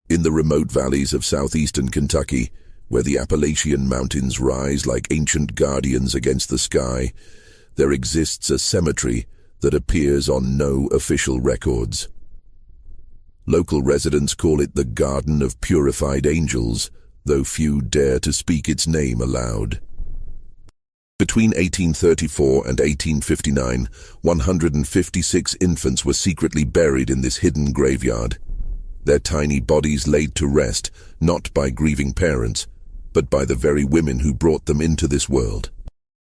In the remote valleys of southeastern Kentucky, where the Appalachian mountains rise like ancient guardians against the sky, there exists a cemetery that appears on no official records. Local residents call it the Garden of Purified Angels, though few dare to speak its name aloud. Between 1834 and 1859, 156 infants were secretly buried in this hidden graveyard, their tiny bodies laid to rest not by grieving parents, but by the very women who brought them into this world.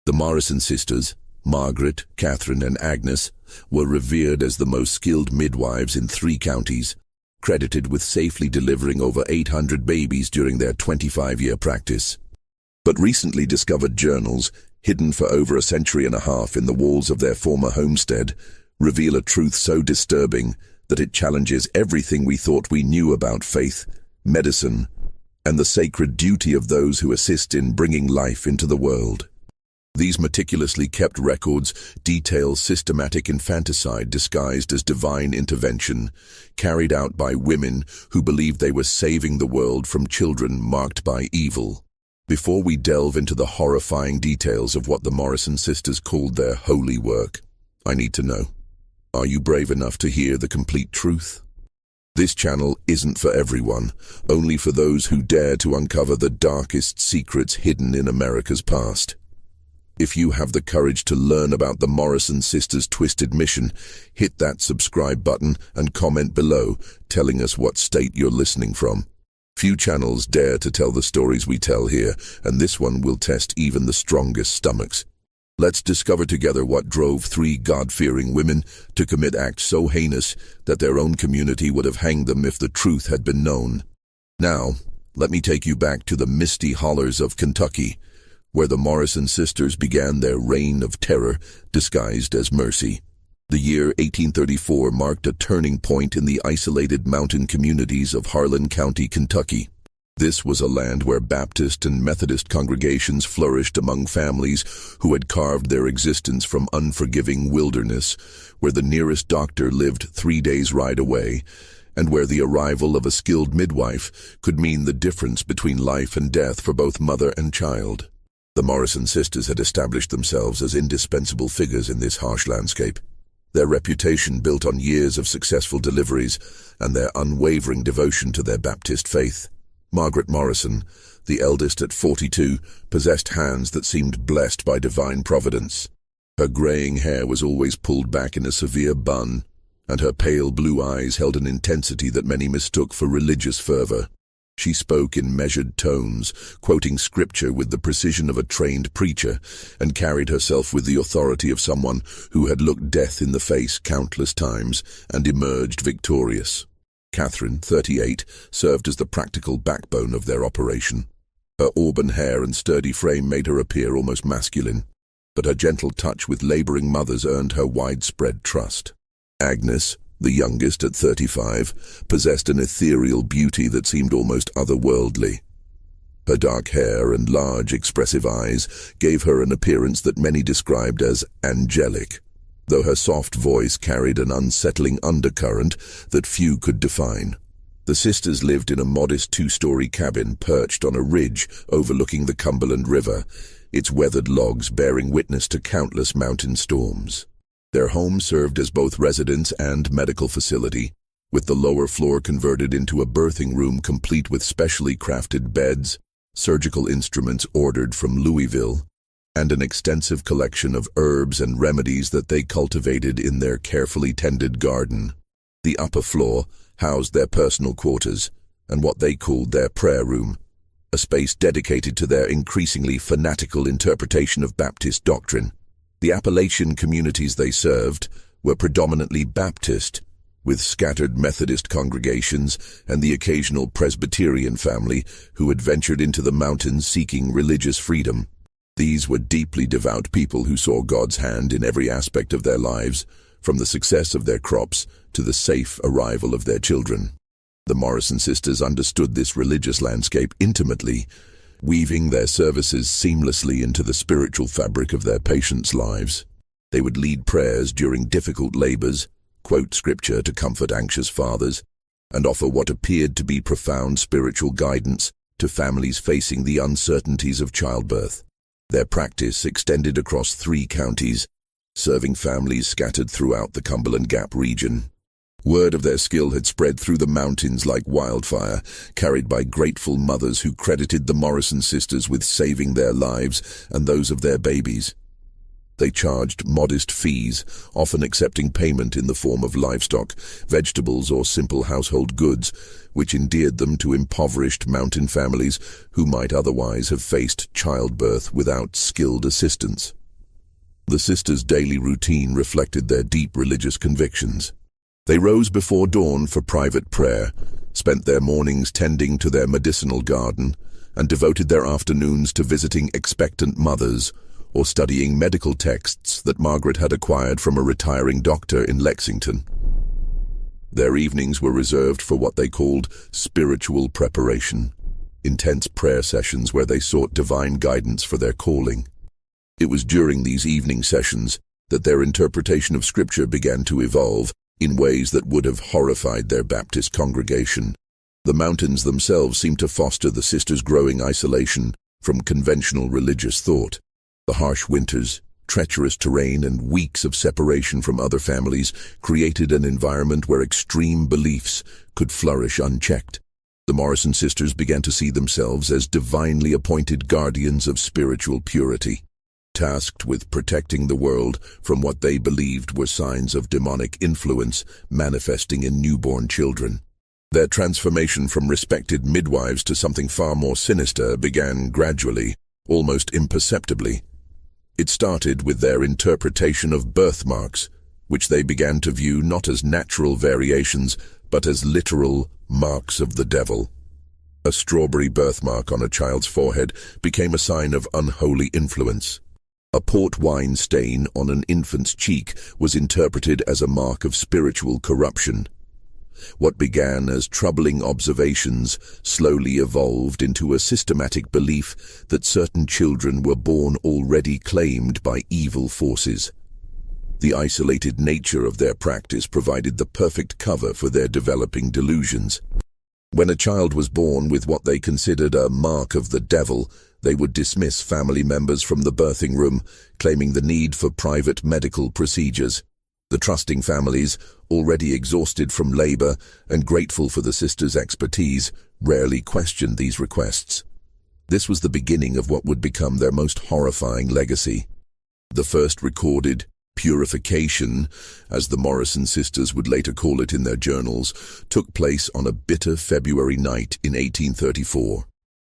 The Morrison sisters, Margaret, Catherine, and Agnes, were revered as the most skilled midwives in 3 counties, credited with safely delivering over 800 babies during their 25-year practice. But recently discovered journals, hidden for over a century and a half in the walls of their former homestead, reveal a truth so disturbing that it challenges everything we thought we knew about faith, medicine, and the sacred duty of those who assist in bringing life into the world. These meticulously kept records detail systematic infanticide disguised as divine intervention, carried out by women who believed they were saving the world from children marked by evil. Before we delve into the horrifying details of what the Morrison sisters called their holy work, I need to know, are you brave enough to hear the complete truth? This channel isn't for everyone, only for those who dare to uncover the darkest secrets hidden in America's past. If you have the courage to learn about the Morrison sisters' twisted mission, hit that subscribe button and comment below, telling us what state you're listening from. Few channels dare to tell the stories we tell here, and this one will test even the strongest stomachs. Let's discover together what drove 3 God-fearing women to commit acts so heinous that their own community would have hanged them if the truth had been known. Now, let me take you back to the misty hollers of Kentucky, where the Morrison sisters began their reign of terror disguised as mercy. The year 1834 marked a turning point in the isolated mountain communities of Harlan County, Kentucky. This was a land where Baptist and Methodist congregations flourished among families who had carved their existence from unforgiving wilderness, where the nearest doctor lived 3 days' ride away, and where the arrival of a skilled midwife could mean the difference between life and death for both mother and child. The Morrison sisters had established themselves as indispensable figures in this harsh landscape. Their reputation built on years of successful deliveries and their unwavering devotion to their Baptist faith. Margaret Morrison, the eldest at 42, possessed hands that seemed blessed by divine providence. Her graying hair was always pulled back in a severe bun, and her pale blue eyes held an intensity that many mistook for religious fervor. She spoke in measured tones, quoting scripture with the precision of a trained preacher, and carried herself with the authority of someone who had looked death in the face countless times and emerged victorious. Catherine, 38, served as the practical backbone of their operation. Her auburn hair and sturdy frame made her appear almost masculine, but her gentle touch with laboring mothers earned her widespread trust. Agnes, the youngest at 35, possessed an ethereal beauty that seemed almost otherworldly. Her dark hair and large, expressive eyes gave her an appearance that many described as angelic, though her soft voice carried an unsettling undercurrent that few could define. The sisters lived in a modest 2-story cabin perched on a ridge overlooking the Cumberland River, its weathered logs bearing witness to countless mountain storms. Their home served as both residence and medical facility, with the lower floor converted into a birthing room complete with specially crafted beds, surgical instruments ordered from Louisville, and an extensive collection of herbs and remedies that they cultivated in their carefully tended garden. The upper floor housed their personal quarters and what they called their prayer room, a space dedicated to their increasingly fanatical interpretation of Baptist doctrine. The Appalachian communities they served were predominantly Baptist, with scattered Methodist congregations and the occasional Presbyterian family who had ventured into the mountains seeking religious freedom. These were deeply devout people who saw God's hand in every aspect of their lives, from the success of their crops to the safe arrival of their children. The Morrison sisters understood this religious landscape intimately, weaving their services seamlessly into the spiritual fabric of their patients' lives. They would lead prayers during difficult labors, quote scripture to comfort anxious fathers, and offer what appeared to be profound spiritual guidance to families facing the uncertainties of childbirth. Their practice extended across 3 counties, serving families scattered throughout the Cumberland Gap region. Word of their skill had spread through the mountains like wildfire, carried by grateful mothers who credited the Morrison sisters with saving their lives and those of their babies. They charged modest fees, often accepting payment in the form of livestock, vegetables, or simple household goods, which endeared them to impoverished mountain families who might otherwise have faced childbirth without skilled assistance. The sisters' daily routine reflected their deep religious convictions. They rose before dawn for private prayer, spent their mornings tending to their medicinal garden, and devoted their afternoons to visiting expectant mothers or studying medical texts that Margaret had acquired from a retiring doctor in Lexington. Their evenings were reserved for what they called spiritual preparation, intense prayer sessions where they sought divine guidance for their calling. It was during these evening sessions that their interpretation of Scripture began to evolve in ways that would have horrified their Baptist congregation. The mountains themselves seemed to foster the sisters' growing isolation from conventional religious thought. The harsh winters, treacherous terrain, and weeks of separation from other families created an environment where extreme beliefs could flourish unchecked. The Morrison sisters began to see themselves as divinely appointed guardians of spiritual purity, tasked with protecting the world from what they believed were signs of demonic influence manifesting in newborn children. Their transformation from respected midwives to something far more sinister began gradually, almost imperceptibly. It started with their interpretation of birthmarks, which they began to view not as natural variations, but as literal marks of the devil. A strawberry birthmark on a child's forehead became a sign of unholy influence. A port wine stain on an infant's cheek was interpreted as a mark of spiritual corruption. What began as troubling observations slowly evolved into a systematic belief that certain children were born already claimed by evil forces. The isolated nature of their practice provided the perfect cover for their developing delusions. When a child was born with what they considered a mark of the devil, they would dismiss family members from the birthing room, claiming the need for private medical procedures. The trusting families, already exhausted from labor and grateful for the sisters' expertise, rarely questioned these requests. This was the beginning of what would become their most horrifying legacy. The first recorded purification, as the Morrison sisters would later call it in their journals, took place on a bitter February night in 1834.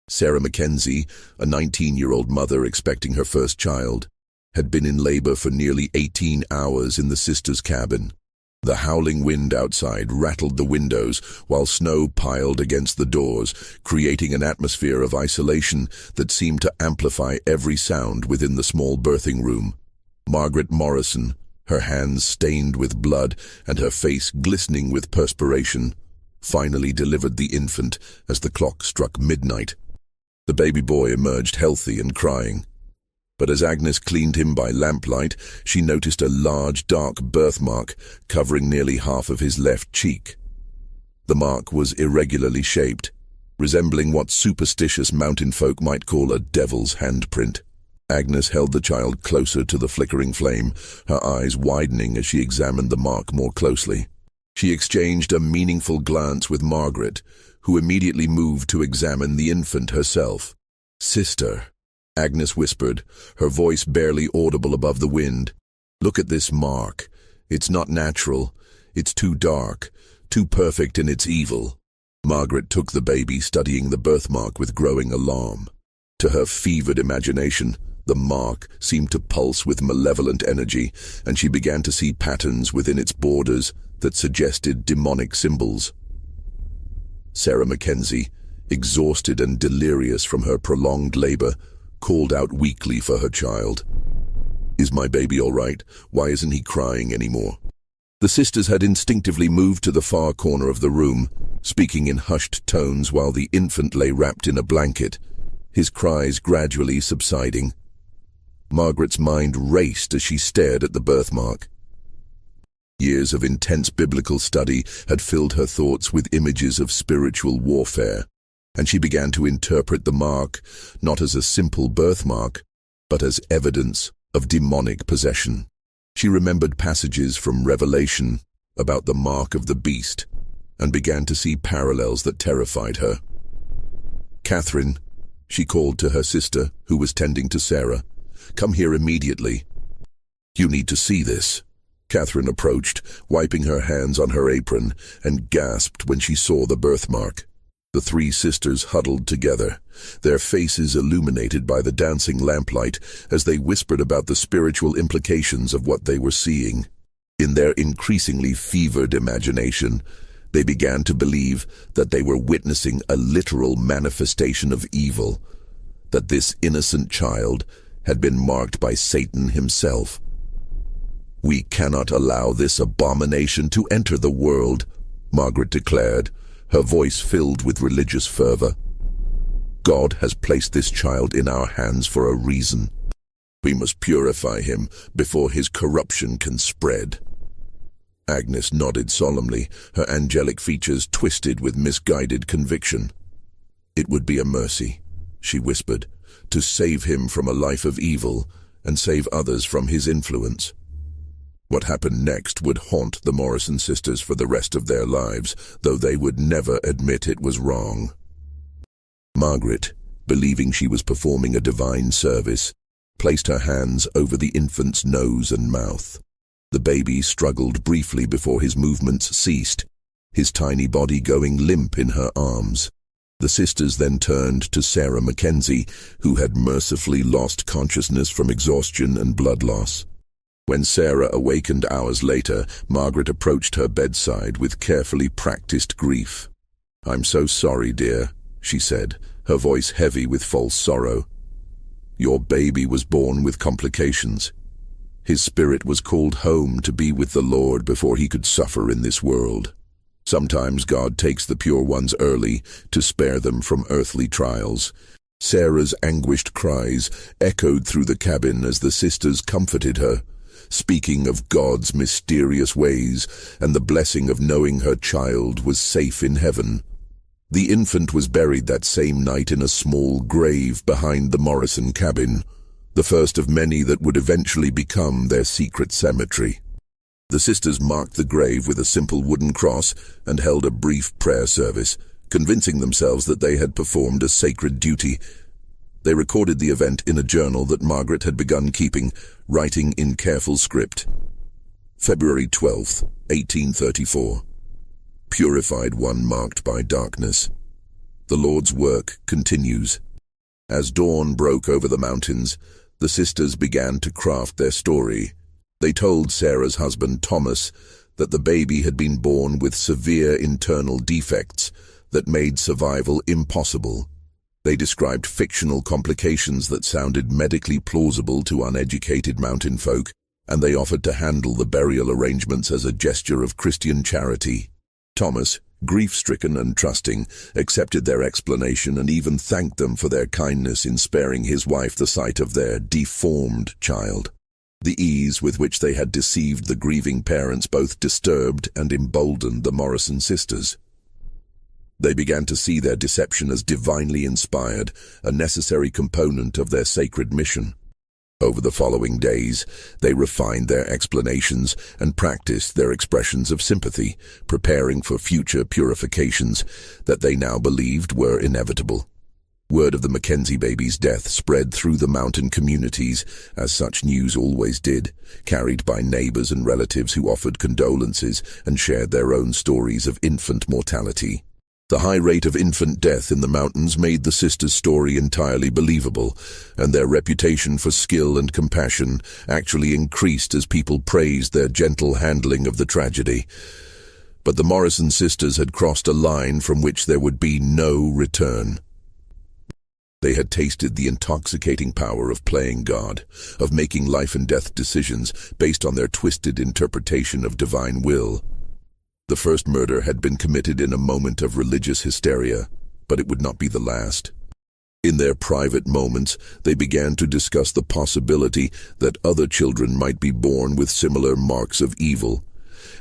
Sarah Mackenzie, a 19-year-old mother expecting her first child, had been in labor for nearly 18 hours in the sisters' cabin. The howling wind outside rattled the windows while snow piled against the doors, creating an atmosphere of isolation that seemed to amplify every sound within the small birthing room. Margaret Morrison, her hands stained with blood and her face glistening with perspiration, finally delivered the infant as the clock struck midnight. The baby boy emerged healthy and crying. But as Agnes cleaned him by lamplight, she noticed a large, dark birthmark covering nearly half of his left cheek. The mark was irregularly shaped, resembling what superstitious mountain folk might call a devil's handprint. Agnes held the child closer to the flickering flame, her eyes widening as she examined the mark more closely. She exchanged a meaningful glance with Margaret, who immediately moved to examine the infant herself. "Sister," Agnes whispered, her voice barely audible above the wind. "Look at this mark. It's not natural. It's too dark, too perfect in its evil." Margaret took the baby, studying the birthmark with growing alarm. To her fevered imagination, the mark seemed to pulse with malevolent energy, and she began to see patterns within its borders that suggested demonic symbols. Sarah Mackenzie, exhausted and delirious from her prolonged labor, called out weakly for her child. "Is my baby all right? Why isn't he crying anymore?" The sisters had instinctively moved to the far corner of the room, speaking in hushed tones while the infant lay wrapped in a blanket, his cries gradually subsiding. Margaret's mind raced as she stared at the birthmark. Years of intense biblical study had filled her thoughts with images of spiritual warfare, and she began to interpret the mark not as a simple birthmark, but as evidence of demonic possession. She remembered passages from Revelation about the mark of the beast, and began to see parallels that terrified her. "Catherine," she called to her sister, who was tending to Sarah, "come here immediately. You need to see this." Catherine approached, wiping her hands on her apron, and gasped when she saw the birthmark. The three sisters huddled together, their faces illuminated by the dancing lamplight as they whispered about the spiritual implications of what they were seeing. In their increasingly fevered imagination, they began to believe that they were witnessing a literal manifestation of evil, that this innocent child had been marked by Satan himself. "We cannot allow this abomination to enter the world," Margaret declared, her voice filled with religious fervor. "God has placed this child in our hands for a reason. We must purify him before his corruption can spread." Agnes nodded solemnly, her angelic features twisted with misguided conviction. "It would be a mercy," she whispered, "to save him from a life of evil and save others from his influence." What happened next would haunt the Morrison sisters for the rest of their lives, though they would never admit it was wrong. Margaret, believing she was performing a divine service, placed her hands over the infant's nose and mouth. The baby struggled briefly before his movements ceased, his tiny body going limp in her arms. The sisters then turned to Sarah Mackenzie, who had mercifully lost consciousness from exhaustion and blood loss. When Sarah awakened hours later, Margaret approached her bedside with carefully practiced grief. "I'm so sorry, dear," she said, her voice heavy with false sorrow. "Your baby was born with complications. His spirit was called home to be with the Lord before he could suffer in this world. Sometimes God takes the pure ones early to spare them from earthly trials." Sarah's anguished cries echoed through the cabin as the sisters comforted her, speaking of God's mysterious ways and the blessing of knowing her child was safe in heaven. The infant was buried that same night in a small grave behind the Morrison cabin, the first of many that would eventually become their secret cemetery. The sisters marked the grave with a simple wooden cross and held a brief prayer service, convincing themselves that they had performed a sacred duty. They recorded the event in a journal that Margaret had begun keeping, writing in careful script. February 12th, 1834. Purified one marked by darkness. The Lord's work continues. As dawn broke over the mountains, the sisters began to craft their story. They told Sarah's husband, Thomas, that the baby had been born with severe internal defects that made survival impossible. They described fictional complications that sounded medically plausible to uneducated mountain folk, and they offered to handle the burial arrangements as a gesture of Christian charity. Thomas, grief-stricken and trusting, accepted their explanation and even thanked them for their kindness in sparing his wife the sight of their deformed child. The ease with which they had deceived the grieving parents both disturbed and emboldened the Morrison sisters. They began to see their deception as divinely inspired, a necessary component of their sacred mission. Over the following days, they refined their explanations and practiced their expressions of sympathy, preparing for future purifications that they now believed were inevitable. Word of the Mackenzie baby's death spread through the mountain communities, as such news always did, carried by neighbors and relatives who offered condolences and shared their own stories of infant mortality. The high rate of infant death in the mountains made the sisters' story entirely believable, and their reputation for skill and compassion actually increased as people praised their gentle handling of the tragedy. But the Morrison sisters had crossed a line from which there would be no return. They had tasted the intoxicating power of playing God, of making life and death decisions based on their twisted interpretation of divine will. The first murder had been committed in a moment of religious hysteria, but it would not be the last. In their private moments, they began to discuss the possibility that other children might be born with similar marks of evil.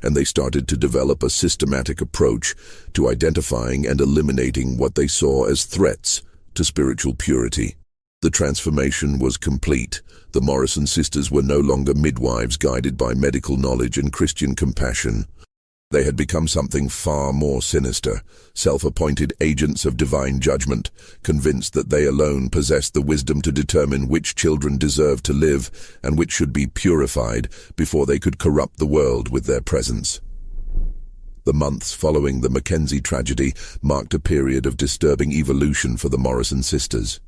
and they started to develop a systematic approach to identifying and eliminating what they saw as threats to spiritual purity. The transformation was complete. The Morrison sisters were no longer midwives guided by medical knowledge and Christian compassion. They had become something far more sinister, self-appointed agents of divine judgment, convinced that they alone possessed the wisdom to determine which children deserved to live and which should be purified before they could corrupt the world with their presence. The months following the Mackenzie tragedy marked a period of disturbing evolution for the Morrison sisters.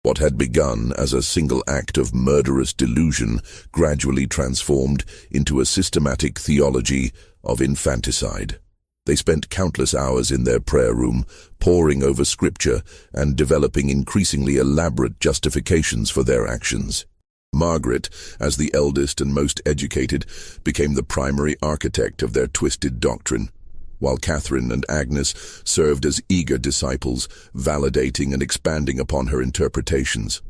What had begun as a single act of murderous delusion gradually transformed into a systematic theology of infanticide. They spent countless hours in their prayer room, poring over scripture and developing increasingly elaborate justifications for their actions. Margaret, as the eldest and most educated, became the primary architect of their twisted doctrine, while Catherine and Agnes served as eager disciples, validating and expanding upon her interpretations.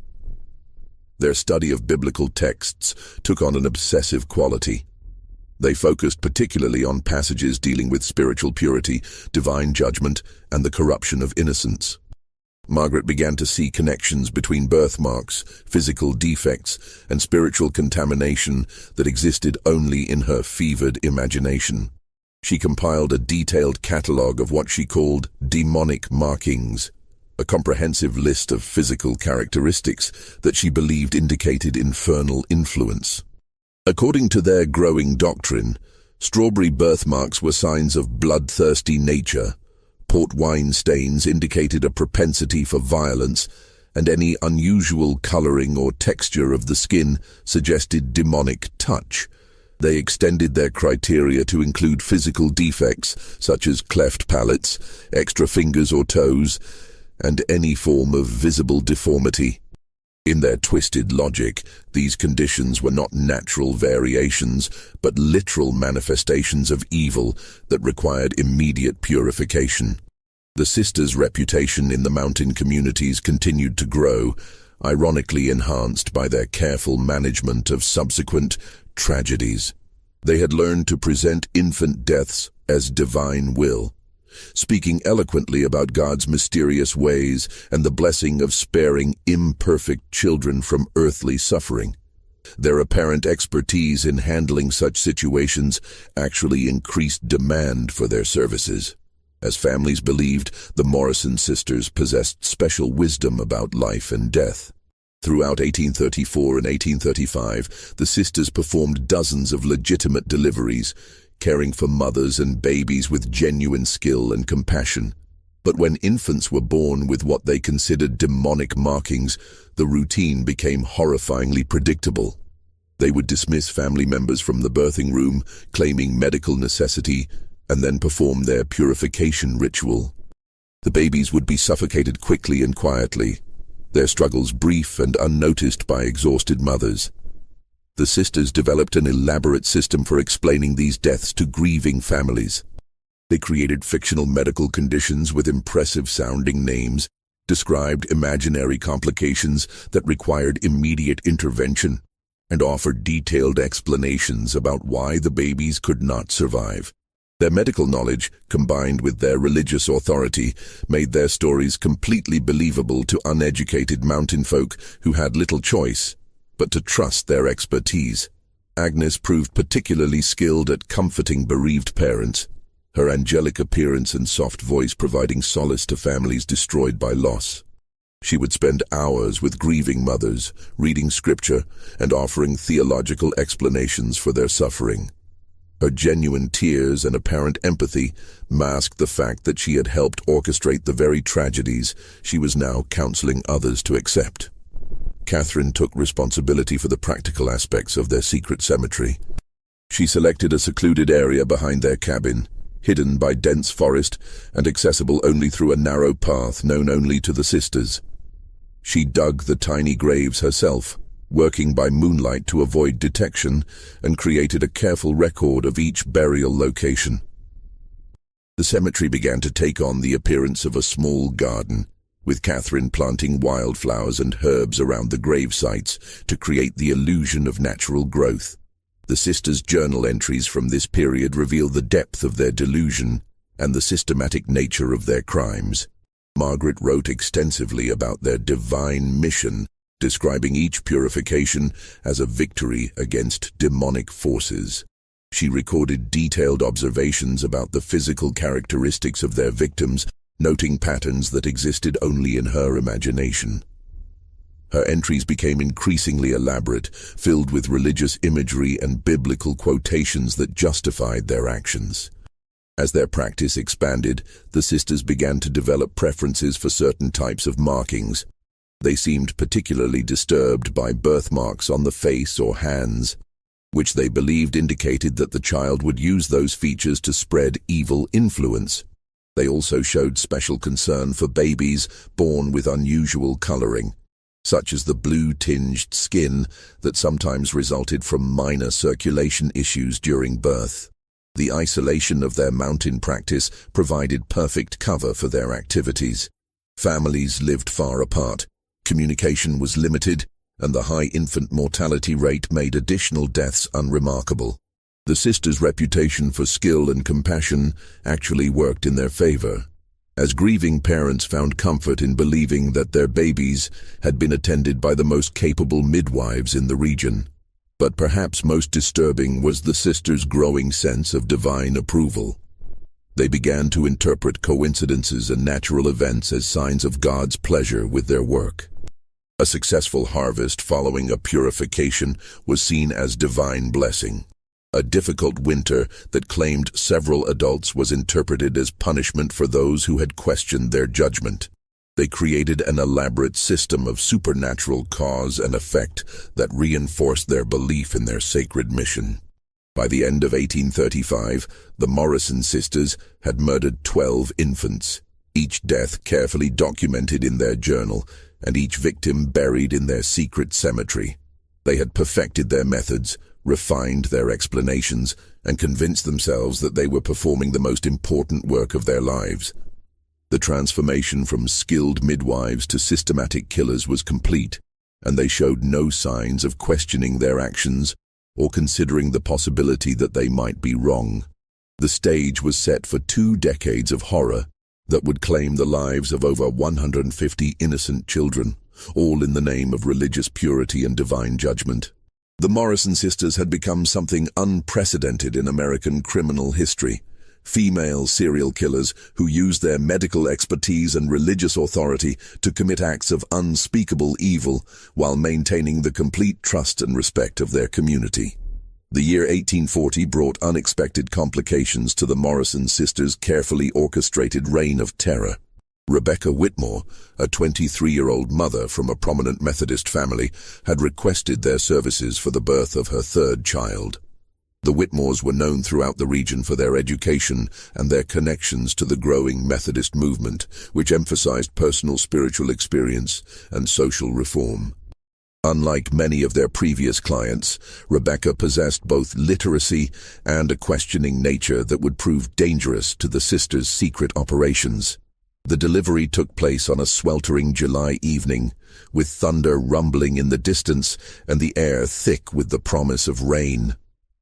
Their study of biblical texts took on an obsessive quality. They focused particularly on passages dealing with spiritual purity, divine judgment, and the corruption of innocence. Margaret began to see connections between birthmarks, physical defects, and spiritual contamination that existed only in her fevered imagination. She compiled a detailed catalogue of what she called demonic markings, a comprehensive list of physical characteristics that she believed indicated infernal influence. According to their growing doctrine, strawberry birthmarks were signs of bloodthirsty nature, port wine stains indicated a propensity for violence, and any unusual coloring or texture of the skin suggested demonic touch. They extended their criteria to include physical defects such as cleft palates, extra fingers or toes, and any form of visible deformity. In their twisted logic, these conditions were not natural variations, but literal manifestations of evil that required immediate purification. The sisters' reputation in the mountain communities continued to grow, ironically enhanced by their careful management of subsequent tragedies. They had learned to present infant deaths as divine will, speaking eloquently about God's mysterious ways and the blessing of sparing imperfect children from earthly suffering. Their apparent expertise in handling such situations actually increased demand for their services, as families believed the Morrison sisters possessed special wisdom about life and death. Throughout 1834 and 1835, the sisters performed dozens of legitimate deliveries, caring for mothers and babies with genuine skill and compassion. But when infants were born with what they considered demonic markings, the routine became horrifyingly predictable. They would dismiss family members from the birthing room, claiming medical necessity, and then perform their purification ritual. The babies would be suffocated quickly and quietly, their struggles brief and unnoticed by exhausted mothers. The sisters developed an elaborate system for explaining these deaths to grieving families. They created fictional medical conditions with impressive-sounding names, described imaginary complications that required immediate intervention, and offered detailed explanations about why the babies could not survive. Their medical knowledge, combined with their religious authority, made their stories completely believable to uneducated mountain folk who had little choice but to trust their expertise. Agnes proved particularly skilled at comforting bereaved parents, her angelic appearance and soft voice providing solace to families destroyed by loss. She would spend hours with grieving mothers, reading scripture and offering theological explanations for their suffering. Her genuine tears and apparent empathy masked the fact that she had helped orchestrate the very tragedies she was now counseling others to accept. Catherine took responsibility for the practical aspects of their secret cemetery. She selected a secluded area behind their cabin, hidden by dense forest and accessible only through a narrow path known only to the sisters. She dug the tiny graves herself, working by moonlight to avoid detection, and created a careful record of each burial location. The cemetery began to take on the appearance of a small garden, with Catherine planting wildflowers and herbs around the grave sites to create the illusion of natural growth. The The sisters' journal entries from this period reveal the depth of their delusion and the systematic nature of their crimes. Margaret wrote extensively about their divine mission, describing each purification as a victory against demonic forces. She recorded detailed observations about the physical characteristics of their victims, noting patterns that existed only in her imagination. Her entries became increasingly elaborate, filled with religious imagery and biblical quotations that justified their actions. As their practice expanded, the sisters began to develop preferences for certain types of markings. They seemed particularly disturbed by birthmarks on the face or hands, which they believed indicated that the child would use those features to spread evil influence. They also showed special concern for babies born with unusual coloring, such as the blue-tinged skin that sometimes resulted from minor circulation issues during birth. The isolation of their mountain practice provided perfect cover for their activities. Families lived far apart, communication was limited, and the high infant mortality rate made additional deaths unremarkable. The sisters' reputation for skill and compassion actually worked in their favor, as grieving parents found comfort in believing that their babies had been attended by the most capable midwives in the region. But perhaps most disturbing was the sisters' growing sense of divine approval. They began to interpret coincidences and natural events as signs of God's pleasure with their work. A successful harvest following a purification was seen as divine blessing. A difficult winter that claimed several adults was interpreted as punishment for those who had questioned their judgment. They created an elaborate system of supernatural cause and effect that reinforced their belief in their sacred mission. By the end of 1835, the Morrison sisters had murdered 12 infants, each death carefully documented in their journal, and each victim buried in their secret cemetery. They had perfected their methods, refined their explanations, and convinced themselves that they were performing the most important work of their lives. The transformation from skilled midwives to systematic killers was complete, and they showed no signs of questioning their actions or considering the possibility that they might be wrong. The stage was set for 2 decades of horror that would claim the lives of over 150 innocent children, all in the name of religious purity and divine judgment. The Morrison sisters had become something unprecedented in American criminal history. Female serial killers who used their medical expertise and religious authority to commit acts of unspeakable evil while maintaining the complete trust and respect of their community. The year 1840 brought unexpected complications to the Morrison sisters' carefully orchestrated reign of terror. Rebecca Whitmore, a 23-year-old mother from a prominent Methodist family, had requested their services for the birth of her 3rd child. The Whitmores were known throughout the region for their education and their connections to the growing Methodist movement, which emphasized personal spiritual experience and social reform. Unlike many of their previous clients, Rebecca possessed both literacy and a questioning nature that would prove dangerous to the sisters' secret operations. The delivery took place on a sweltering July evening, with thunder rumbling in the distance and the air thick with the promise of rain.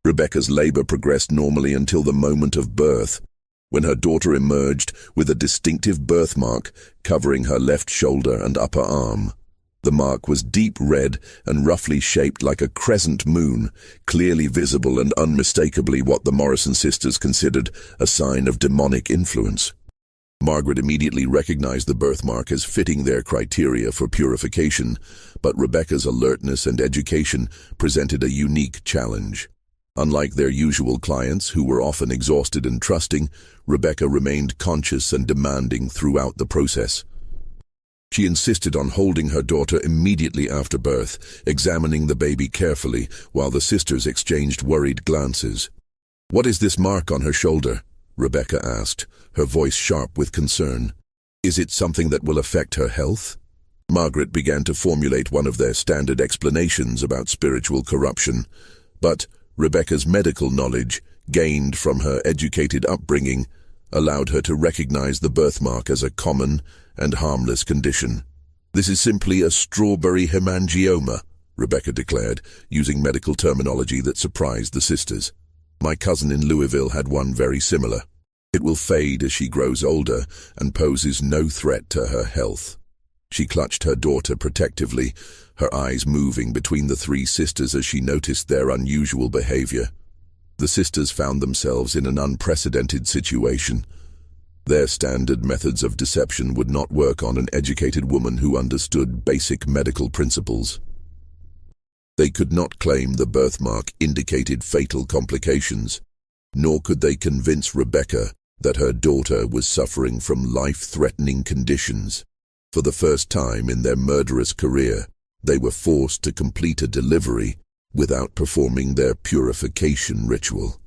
Rebecca's labor progressed normally until the moment of birth, when her daughter emerged with a distinctive birthmark covering her left shoulder and upper arm. The mark was deep red and roughly shaped like a crescent moon, clearly visible and unmistakably what the Morrison sisters considered a sign of demonic influence. Margaret immediately recognized the birthmark as fitting their criteria for purification, but Rebecca's alertness and education presented a unique challenge. Unlike their usual clients, who were often exhausted and trusting, Rebecca remained conscious and demanding throughout the process. She insisted on holding her daughter immediately after birth, examining the baby carefully while the sisters exchanged worried glances. "What is this mark on her shoulder?" Rebecca asked, her voice sharp with concern. "Is it something that will affect her health?" Margaret began to formulate one of their standard explanations about spiritual corruption, but Rebecca's medical knowledge, gained from her educated upbringing, allowed her to recognize the birthmark as a common and harmless condition. "This is simply a strawberry hemangioma," Rebecca declared, using medical terminology that surprised the sisters. "My cousin in Louisville had one very similar. It will fade as she grows older and poses no threat to her health." She clutched her daughter protectively, her eyes moving between the three sisters as she noticed their unusual behavior. The sisters found themselves in an unprecedented situation. Their standard methods of deception would not work on an educated woman who understood basic medical principles. They could not claim the birthmark indicated fatal complications, nor could they convince Rebecca that her daughter was suffering from life-threatening conditions. For the first time in their murderous career, they were forced to complete a delivery without performing their purification ritual.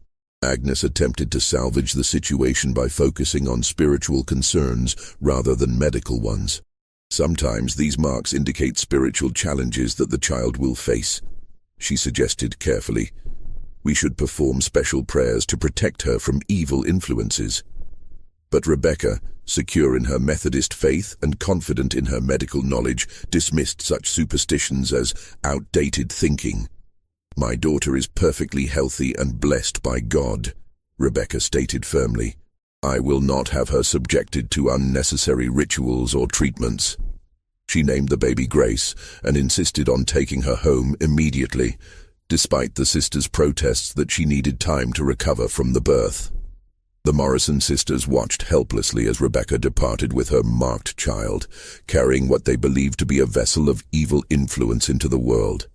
Agnes attempted to salvage the situation by focusing on spiritual concerns rather than medical ones. "Sometimes these marks indicate spiritual challenges that the child will face," she suggested carefully. "We should perform special prayers to protect her from evil influences." But Rebecca, secure in her Methodist faith and confident in her medical knowledge, dismissed such superstitions as outdated thinking. "My daughter is perfectly healthy and blessed by God," Rebecca stated firmly. "I will not have her subjected to unnecessary rituals or treatments." She named the baby Grace and insisted on taking her home immediately, despite the sisters' protests that she needed time to recover from the birth. The Morrison sisters watched helplessly as Rebecca departed with her marked child, carrying what they believed to be a vessel of evil influence into the world.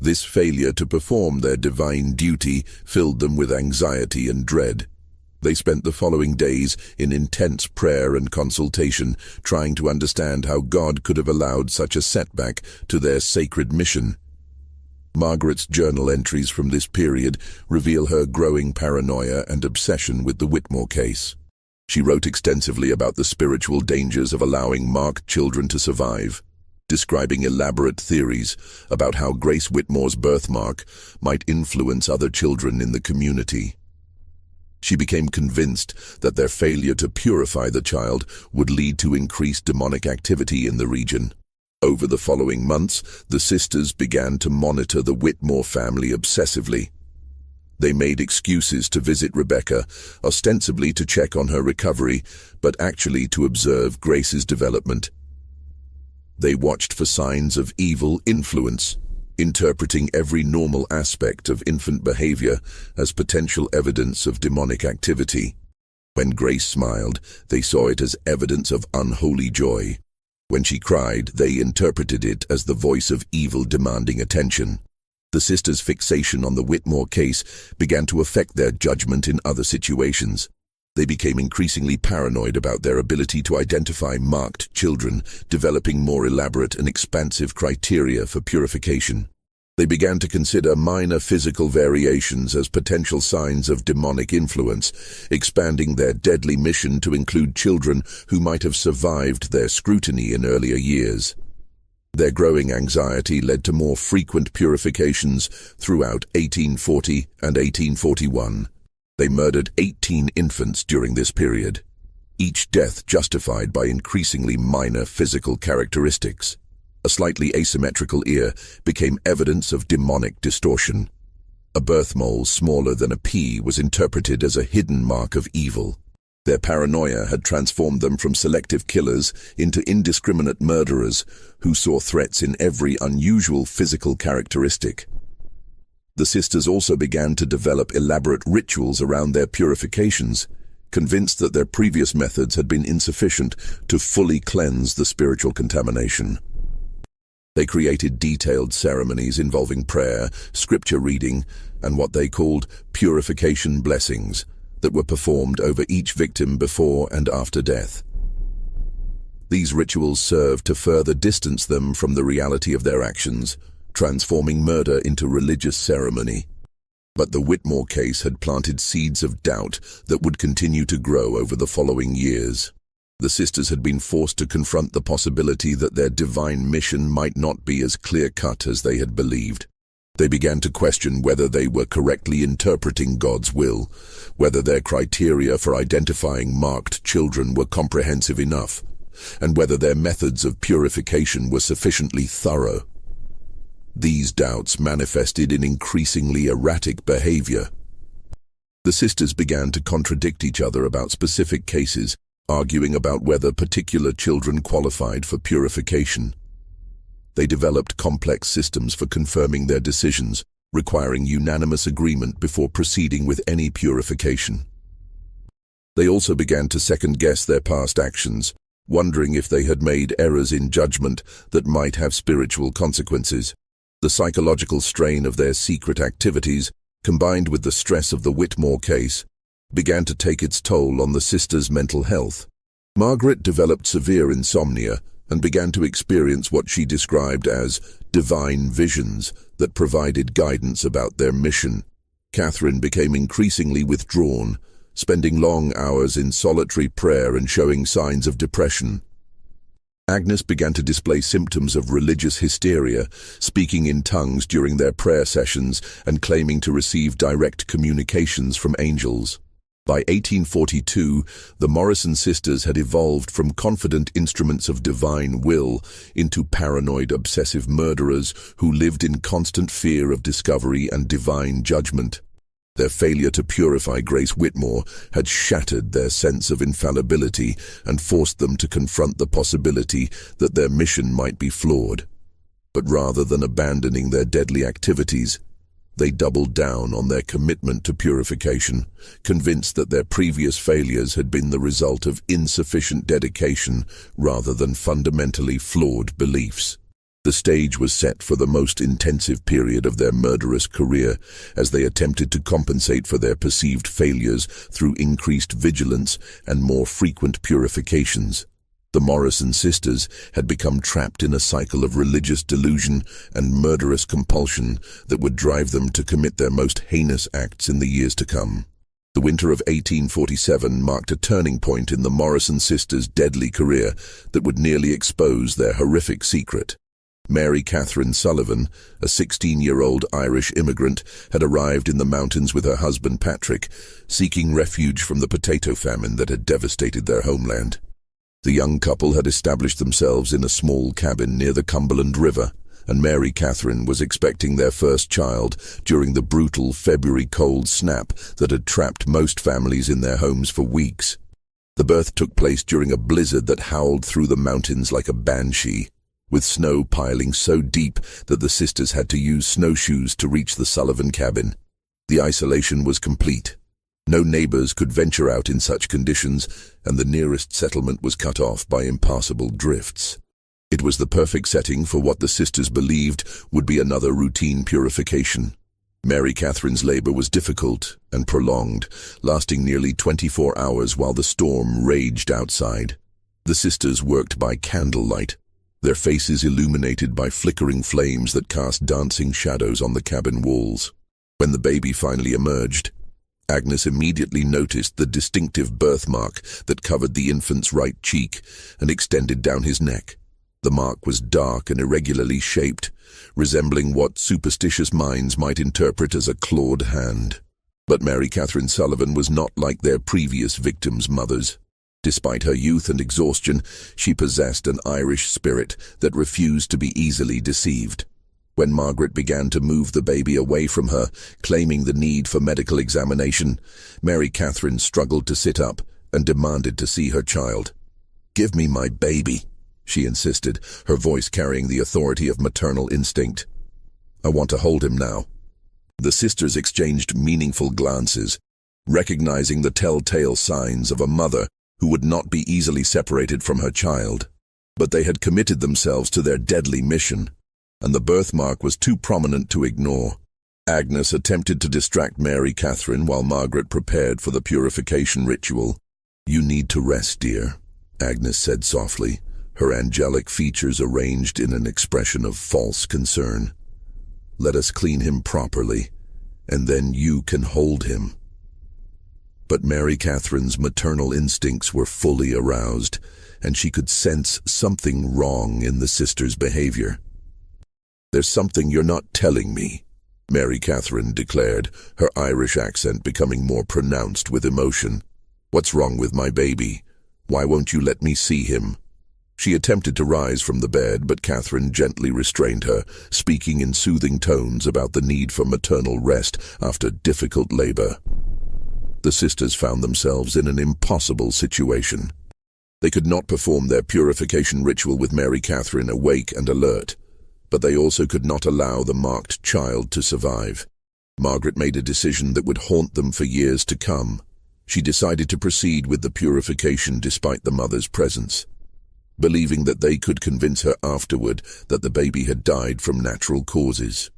This failure to perform their divine duty filled them with anxiety and dread. They spent the following days in intense prayer and consultation, trying to understand how God could have allowed such a setback to their sacred mission. Margaret's journal entries from this period reveal her growing paranoia and obsession with the Whitmore case. She wrote extensively about the spiritual dangers of allowing marked children to survive, describing elaborate theories about how Grace Whitmore's birthmark might influence other children in the community. She became convinced that their failure to purify the child would lead to increased demonic activity in the region. Over the following months, the sisters began to monitor the Whitmore family obsessively. They made excuses to visit Rebecca, ostensibly to check on her recovery, but actually to observe Grace's development. They watched for signs of evil influence, interpreting every normal aspect of infant behavior as potential evidence of demonic activity. When Grace smiled, they saw it as evidence of unholy joy. When she cried, they interpreted it as the voice of evil demanding attention. The sisters' fixation on the Whitmore case began to affect their judgment in other situations. They became increasingly paranoid about their ability to identify marked children, developing more elaborate and expansive criteria for purification. They began to consider minor physical variations as potential signs of demonic influence, expanding their deadly mission to include children who might have survived their scrutiny in earlier years. Their growing anxiety led to more frequent purifications throughout 1840 and 1841. They murdered 18 infants during this period, each death justified by increasingly minor physical characteristics. A slightly asymmetrical ear became evidence of demonic distortion. A birth mole smaller than a pea was interpreted as a hidden mark of evil. Their paranoia had transformed them from selective killers into indiscriminate murderers who saw threats in every unusual physical characteristic. The sisters also began to develop elaborate rituals around their purifications, convinced that their previous methods had been insufficient to fully cleanse the spiritual contamination. They created detailed ceremonies involving prayer, scripture reading, and what they called purification blessings that were performed over each victim before and after death. These rituals served to further distance them from the reality of their actions, transforming murder into religious ceremony. But the Whitmore case had planted seeds of doubt that would continue to grow over the following years. The sisters had been forced to confront the possibility that their divine mission might not be as clear-cut as they had believed. They began to question whether they were correctly interpreting God's will, whether their criteria for identifying marked children were comprehensive enough, and whether their methods of purification were sufficiently thorough. These doubts manifested in increasingly erratic behavior. The sisters began to contradict each other about specific cases, arguing about whether particular children qualified for purification. They developed complex systems for confirming their decisions, requiring unanimous agreement before proceeding with any purification. They also began to second-guess their past actions, wondering if they had made errors in judgment that might have spiritual consequences. The psychological strain of their secret activities, combined with the stress of the Whitmore case, began to take its toll on the sisters' mental health. Margaret developed severe insomnia and began to experience what she described as divine visions that provided guidance about their mission. Catherine became increasingly withdrawn, spending long hours in solitary prayer and showing signs of depression. Agnes began to display symptoms of religious hysteria, speaking in tongues during their prayer sessions and claiming to receive direct communications from angels. By 1842, the Morrison sisters had evolved from confident instruments of divine will into paranoid obsessive murderers who lived in constant fear of discovery and divine judgment. Their failure to purify Grace Whitmore had shattered their sense of infallibility and forced them to confront the possibility that their mission might be flawed. But rather than abandoning their deadly activities, they doubled down on their commitment to purification, convinced that their previous failures had been the result of insufficient dedication rather than fundamentally flawed beliefs. The stage was set for the most intensive period of their murderous career as they attempted to compensate for their perceived failures through increased vigilance and more frequent purifications. The Morrison sisters had become trapped in a cycle of religious delusion and murderous compulsion that would drive them to commit their most heinous acts in the years to come. The winter of 1847 marked a turning point in the Morrison sisters' deadly career that would nearly expose their horrific secret. Mary Catherine Sullivan, a 16-year-old Irish immigrant, had arrived in the mountains with her husband Patrick, seeking refuge from the potato famine that had devastated their homeland. The young couple had established themselves in a small cabin near the Cumberland River, and Mary Catherine was expecting their first child during the brutal February cold snap that had trapped most families in their homes for weeks. The birth took place during a blizzard that howled through the mountains like a banshee, with snow piling so deep that the sisters had to use snowshoes to reach the Sullivan cabin. The isolation was complete. No neighbors could venture out in such conditions, and the nearest settlement was cut off by impassable drifts. It was the perfect setting for what the sisters believed would be another routine purification. Mary Catherine's labor was difficult and prolonged, lasting nearly 24 hours while the storm raged outside. The sisters worked by candlelight, their faces illuminated by flickering flames that cast dancing shadows on the cabin walls. When the baby finally emerged, Agnes immediately noticed the distinctive birthmark that covered the infant's right cheek and extended down his neck. The mark was dark and irregularly shaped, resembling what superstitious minds might interpret as a clawed hand. But Mary Catherine Sullivan was not like their previous victims' mothers. Despite her youth and exhaustion, she possessed an Irish spirit that refused to be easily deceived. When Margaret began to move the baby away from her, claiming the need for medical examination, Mary Catherine struggled to sit up and demanded to see her child. "Give me my baby," she insisted, her voice carrying the authority of maternal instinct. "I want to hold him now." The sisters exchanged meaningful glances, recognizing the telltale signs of a mother who would not be easily separated from her child. But they had committed themselves to their deadly mission, and the birthmark was too prominent to ignore. Agnes attempted to distract Mary Catherine while Margaret prepared for the purification ritual. "You need to rest, dear," Agnes said softly, her angelic features arranged in an expression of false concern. "Let us clean him properly, and then you can hold him." But Mary Catherine's maternal instincts were fully aroused, and she could sense something wrong in the sisters' behavior. "There's something you're not telling me," Mary Catherine declared, her Irish accent becoming more pronounced with emotion. "What's wrong with my baby? Why won't you let me see him?" She attempted to rise from the bed, but Catherine gently restrained her, speaking in soothing tones about the need for maternal rest after difficult labor. The sisters found themselves in an impossible situation. They could not perform their purification ritual with Mary Catherine awake and alert, but they also could not allow the marked child to survive. Margaret made a decision that would haunt them for years to come. She decided to proceed with the purification despite the mother's presence, believing that they could convince her afterward that the baby had died from natural causes.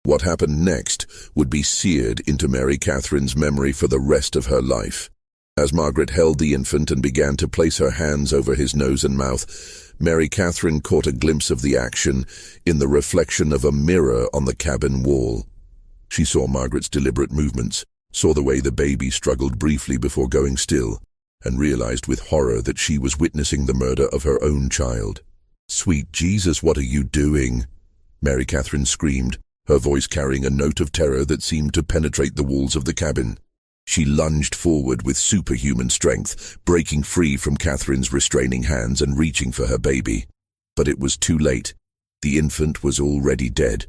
What happened next would be seared into Mary Catherine's memory for the rest of her life. As Margaret held the infant and began to place her hands over his nose and mouth, Mary Catherine caught a glimpse of the action in the reflection of a mirror on the cabin wall. She saw Margaret's deliberate movements, saw the way the baby struggled briefly before going still, and realized with horror that she was witnessing the murder of her own child. "Sweet Jesus, what are you doing?" Mary Catherine screamed, her voice carrying a note of terror that seemed to penetrate the walls of the cabin. She lunged forward with superhuman strength, breaking free from Catherine's restraining hands and reaching for her baby. But it was too late. The infant was already dead,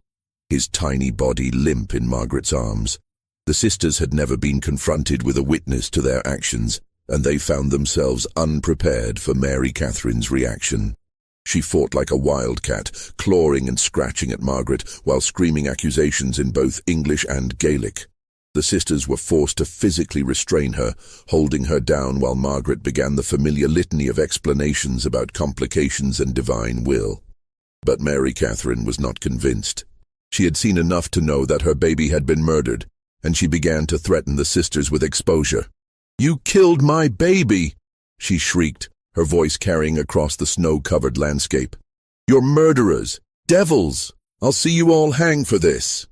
his tiny body limp in Margaret's arms. The sisters had never been confronted with a witness to their actions, and they found themselves unprepared for Mary Catherine's reaction. She fought like a wildcat, clawing and scratching at Margaret while screaming accusations in both English and Gaelic. The sisters were forced to physically restrain her, holding her down while Margaret began the familiar litany of explanations about complications and divine will. But Mary Catherine was not convinced. She had seen enough to know that her baby had been murdered, and she began to threaten the sisters with exposure. "You killed my baby!" she shrieked, her voice carrying across the snow-covered landscape. "You're murderers! Devils! I'll see you all hang for this!"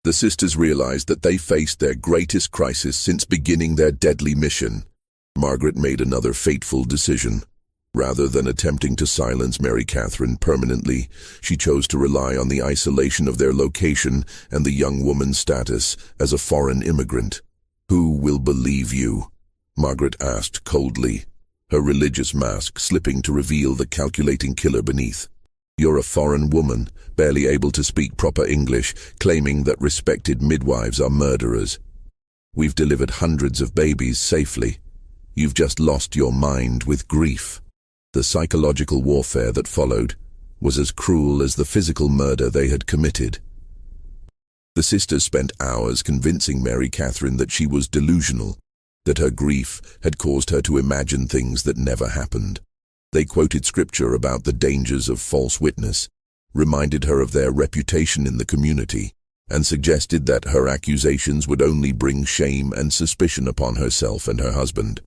The sisters realized that they faced their greatest crisis since beginning their deadly mission. Margaret made another fateful decision. Rather than attempting to silence Mary Catherine permanently, she chose to rely on the isolation of their location and the young woman's status as a foreign immigrant. "Who will believe you?" Margaret asked coldly, her religious mask slipping to reveal the calculating killer beneath. "You're a foreign woman, barely able to speak proper English, claiming that respected midwives are murderers. We've delivered hundreds of babies safely. You've just lost your mind with grief." The psychological warfare that followed was as cruel as the physical murder they had committed. The sisters spent hours convincing Mary Catherine that she was delusional, that her grief had caused her to imagine things that never happened. They quoted scripture about the dangers of false witness, reminded her of their reputation in the community, and suggested that her accusations would only bring shame and suspicion upon herself and her husband.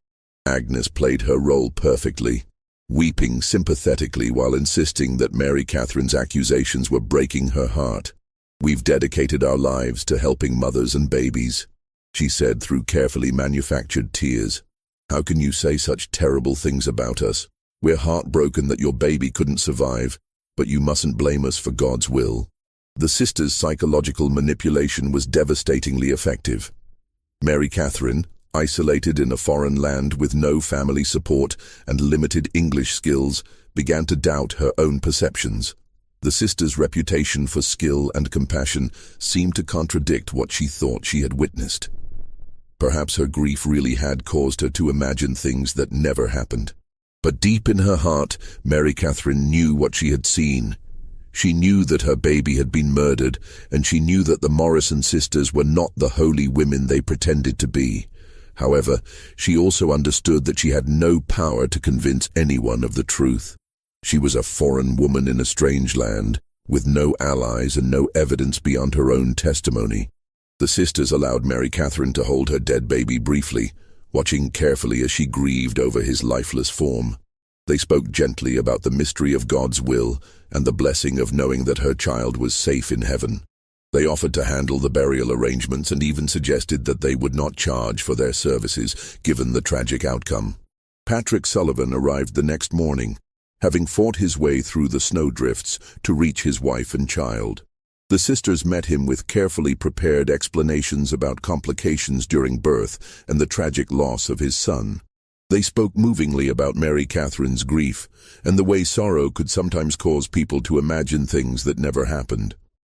Agnes played her role perfectly, weeping sympathetically while insisting that Mary Catherine's accusations were breaking her heart. "We've dedicated our lives to helping mothers and babies," she said through carefully manufactured tears. "How can you say such terrible things about us? We're heartbroken that your baby couldn't survive, but you mustn't blame us for God's will." The sisters' psychological manipulation was devastatingly effective. Mary Catherine, isolated in a foreign land with no family support and limited English skills, began to doubt her own perceptions. The sisters' reputation for skill and compassion seemed to contradict what she thought she had witnessed. Perhaps her grief really had caused her to imagine things that never happened. But deep in her heart, Mary Catherine knew what she had seen. She knew that her baby had been murdered, and she knew that the Morrison sisters were not the holy women they pretended to be. However, she also understood that she had no power to convince anyone of the truth. She was a foreign woman in a strange land, with no allies and no evidence beyond her own testimony. The sisters allowed Mary Catherine to hold her dead baby briefly, watching carefully as she grieved over his lifeless form. They spoke gently about the mystery of God's will and the blessing of knowing that her child was safe in heaven. They offered to handle the burial arrangements and even suggested that they would not charge for their services, given the tragic outcome. Patrick Sullivan arrived the next morning, having fought his way through the snowdrifts to reach his wife and child. The sisters met him with carefully prepared explanations about complications during birth and the tragic loss of his son. They spoke movingly about Mary Catherine's grief and the way sorrow could sometimes cause people to imagine things that never happened.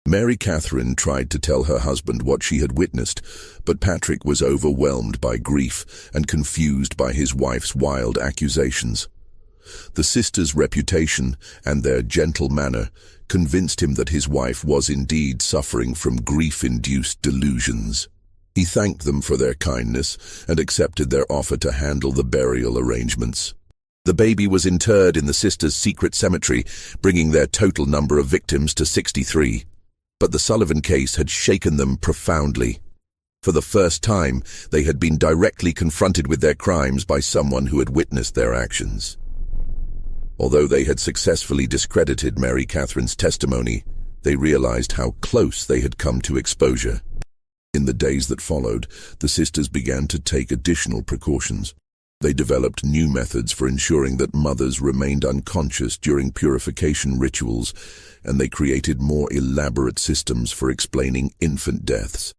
Mary Catherine tried to tell her husband what she had witnessed, but Patrick was overwhelmed by grief and confused by his wife's wild accusations. The sisters' reputation and their gentle manner convinced him that his wife was indeed suffering from grief-induced delusions. He thanked them for their kindness and accepted their offer to handle the burial arrangements. The baby was interred in the sisters' secret cemetery, bringing their total number of victims to 63. But the Sullivan case had shaken them profoundly. For the first time, they had been directly confronted with their crimes by someone who had witnessed their actions. Although they had successfully discredited Mary Catherine's testimony, they realized how close they had come to exposure. In the days that followed, the sisters began to take additional precautions. They developed new methods for ensuring that mothers remained unconscious during purification rituals, and they created more elaborate systems for explaining infant deaths.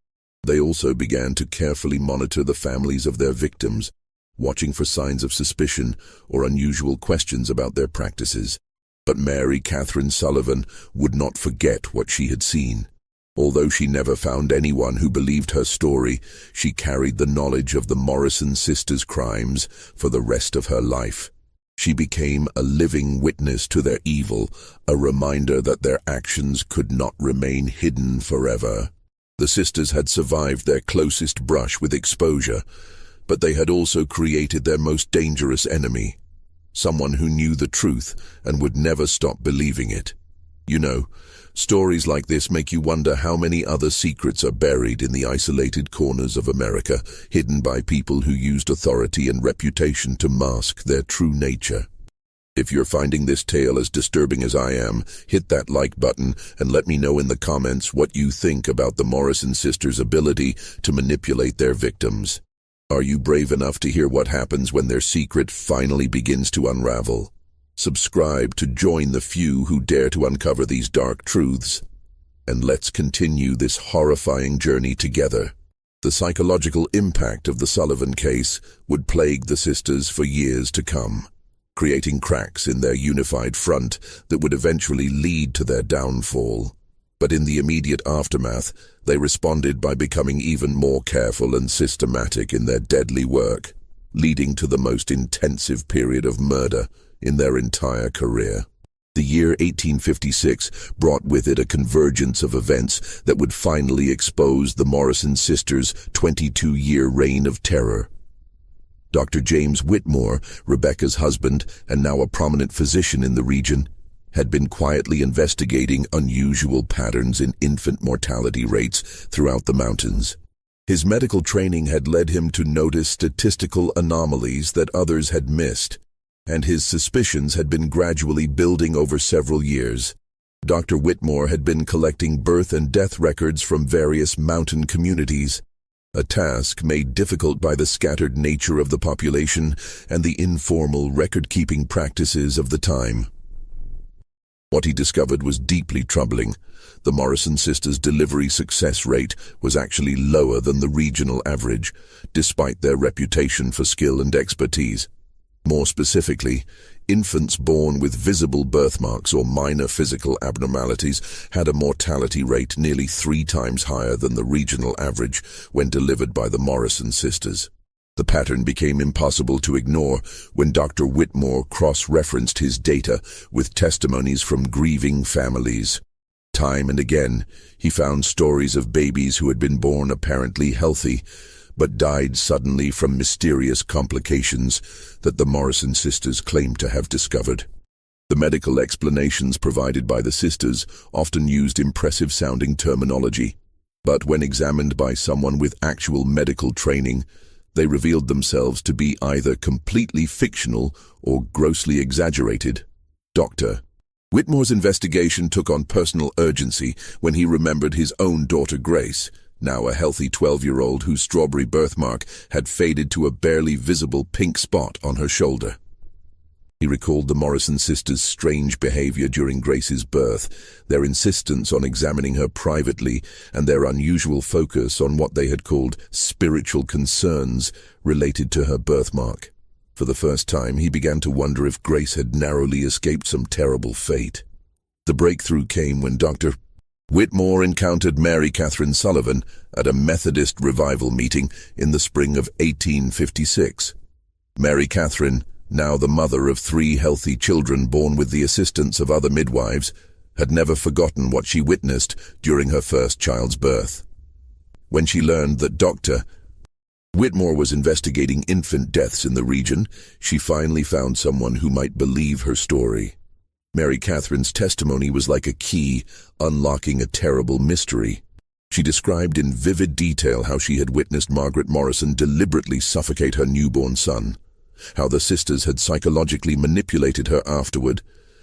They also began to carefully monitor the families of their victims, watching for signs of suspicion or unusual questions about their practices. But Mary Catherine Sullivan would not forget what she had seen. Although she never found anyone who believed her story, she carried the knowledge of the Morrison sisters' crimes for the rest of her life. She became a living witness to their evil, a reminder that their actions could not remain hidden forever. The sisters had survived their closest brush with exposure, but they had also created their most dangerous enemy, someone who knew the truth and would never stop believing it. You know, stories like this make you wonder how many other secrets are buried in the isolated corners of America, hidden by people who used authority and reputation to mask their true nature. If you're finding this tale as disturbing as I am, hit that like button and let me know in the comments what you think about the Morrison sisters' ability to manipulate their victims. Are you brave enough to hear what happens when their secret finally begins to unravel? Subscribe to join the few who dare to uncover these dark truths. And let's continue this horrifying journey together. The psychological impact of the Sullivan case would plague the sisters for years to come, creating cracks in their unified front that would eventually lead to their downfall. But in the immediate aftermath, they responded by becoming even more careful and systematic in their deadly work, leading to the most intensive period of murder in their entire career. The year 1856 brought with it a convergence of events that would finally expose the Morrison sisters' 22-year reign of terror. Dr. James Whitmore, Rebecca's husband and now a prominent physician in the region, had been quietly investigating unusual patterns in infant mortality rates throughout the mountains. His medical training had led him to notice statistical anomalies that others had missed, and his suspicions had been gradually building over several years. Dr. Whitmore had been collecting birth and death records from various mountain communities, a task made difficult by the scattered nature of the population and the informal record-keeping practices of the time. What he discovered was deeply troubling. The Morrison sisters' delivery success rate was actually lower than the regional average, despite their reputation for skill and expertise. More specifically, infants born with visible birthmarks or minor physical abnormalities had a mortality rate nearly 3 times higher than the regional average when delivered by the Morrison sisters. The pattern became impossible to ignore when Dr. Whitmore cross-referenced his data with testimonies from grieving families. Time and again, he found stories of babies who had been born apparently healthy, but died suddenly from mysterious complications that the Morrison sisters claimed to have discovered. The medical explanations provided by the sisters often used impressive-sounding terminology, but when examined by someone with actual medical training, they revealed themselves to be either completely fictional or grossly exaggerated. Dr. Whitmore's investigation took on personal urgency when he remembered his own daughter Grace, now a healthy 12-year-old whose strawberry birthmark had faded to a barely visible pink spot on her shoulder. He recalled the Morrison sisters' strange behavior during Grace's birth, their insistence on examining her privately, and their unusual focus on what they had called spiritual concerns related to her birthmark. For the first time, he began to wonder if Grace had narrowly escaped some terrible fate. The breakthrough came when Dr. Whitmore encountered Mary Catherine Sullivan at a Methodist revival meeting in the spring of 1856. Mary Catherine, now the mother of 3 healthy children born with the assistance of other midwives, had never forgotten what she witnessed during her first child's birth. When she learned that Dr. Whitmore was investigating infant deaths in the region, she finally found someone who might believe her story. Mary Catherine's testimony was like a key, unlocking a terrible mystery. She described in vivid detail how she had witnessed Margaret Morrison deliberately suffocate her newborn son, how the sisters had psychologically manipulated her afterward,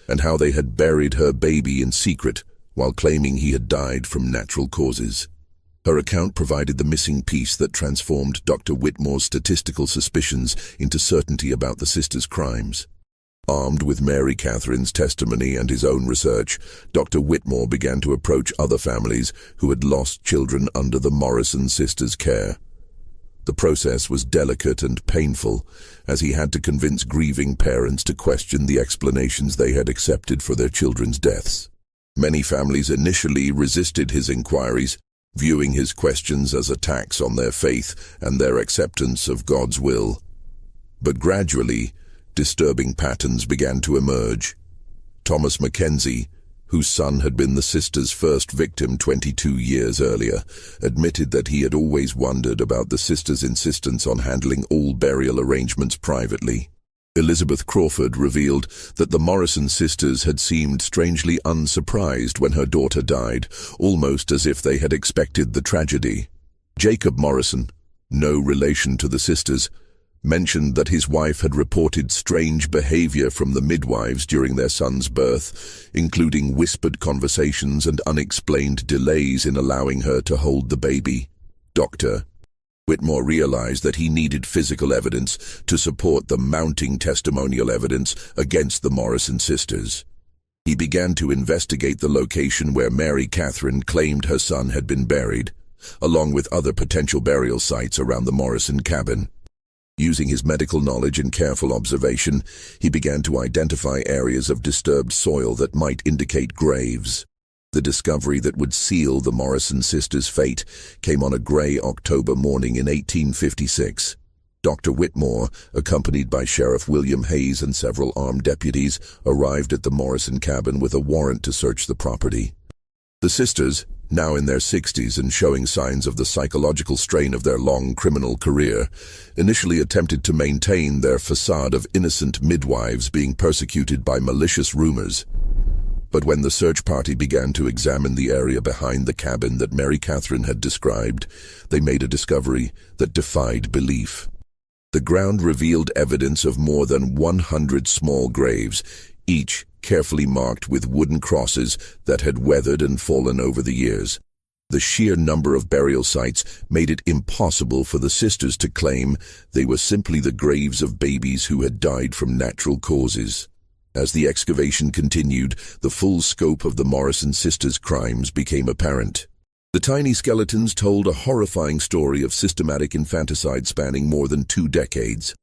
and how they had buried her baby in secret while claiming he had died from natural causes. Her account provided the missing piece that transformed Dr. Whitmore's statistical suspicions into certainty about the sisters' crimes. Armed with Mary Catherine's testimony and his own research, Dr. Whitmore began to approach other families who had lost children under the Morrison sisters' care. The process was delicate and painful, as he had to convince grieving parents to question the explanations they had accepted for their children's deaths. Many families initially resisted his inquiries, viewing his questions as attacks on their faith and their acceptance of God's will. But gradually, disturbing patterns began to emerge. Thomas Mackenzie, whose son had been the sisters' first victim 22 years earlier, admitted that he had always wondered about the sisters' insistence on handling all burial arrangements privately. Elizabeth Crawford revealed that the Morrison sisters had seemed strangely unsurprised when her daughter died, almost as if they had expected the tragedy. Jacob Morrison, no relation to the sisters, mentioned that his wife had reported strange behavior from the midwives during their son's birth, including whispered conversations and unexplained delays in allowing her to hold the baby. Dr. Whitmore realized that he needed physical evidence to support the mounting testimonial evidence against the Morrison sisters. He began to investigate the location where Mary Catherine claimed her son had been buried, along with other potential burial sites around the Morrison cabin. Using his medical knowledge and careful observation, he began to identify areas of disturbed soil that might indicate graves. The discovery that would seal the Morrison sisters' fate came on a grey October morning in 1856. Dr. Whitmore, accompanied by Sheriff William Hayes and several armed deputies, arrived at the Morrison cabin with a warrant to search the property. The sisters, now in their 60s and showing signs of the psychological strain of their long criminal career, initially attempted to maintain their facade of innocent midwives being persecuted by malicious rumors. But when the search party began to examine the area behind the cabin that Mary Catherine had described, they made a discovery that defied belief. The ground revealed evidence of more than 100 small graves, each carefully marked with wooden crosses that had weathered and fallen over the years. The sheer number of burial sites made it impossible for the sisters to claim they were simply the graves of babies who had died from natural causes. As the excavation continued, the full scope of the Morrison sisters' crimes became apparent. The tiny skeletons told a horrifying story of systematic infanticide spanning more than 2 decades.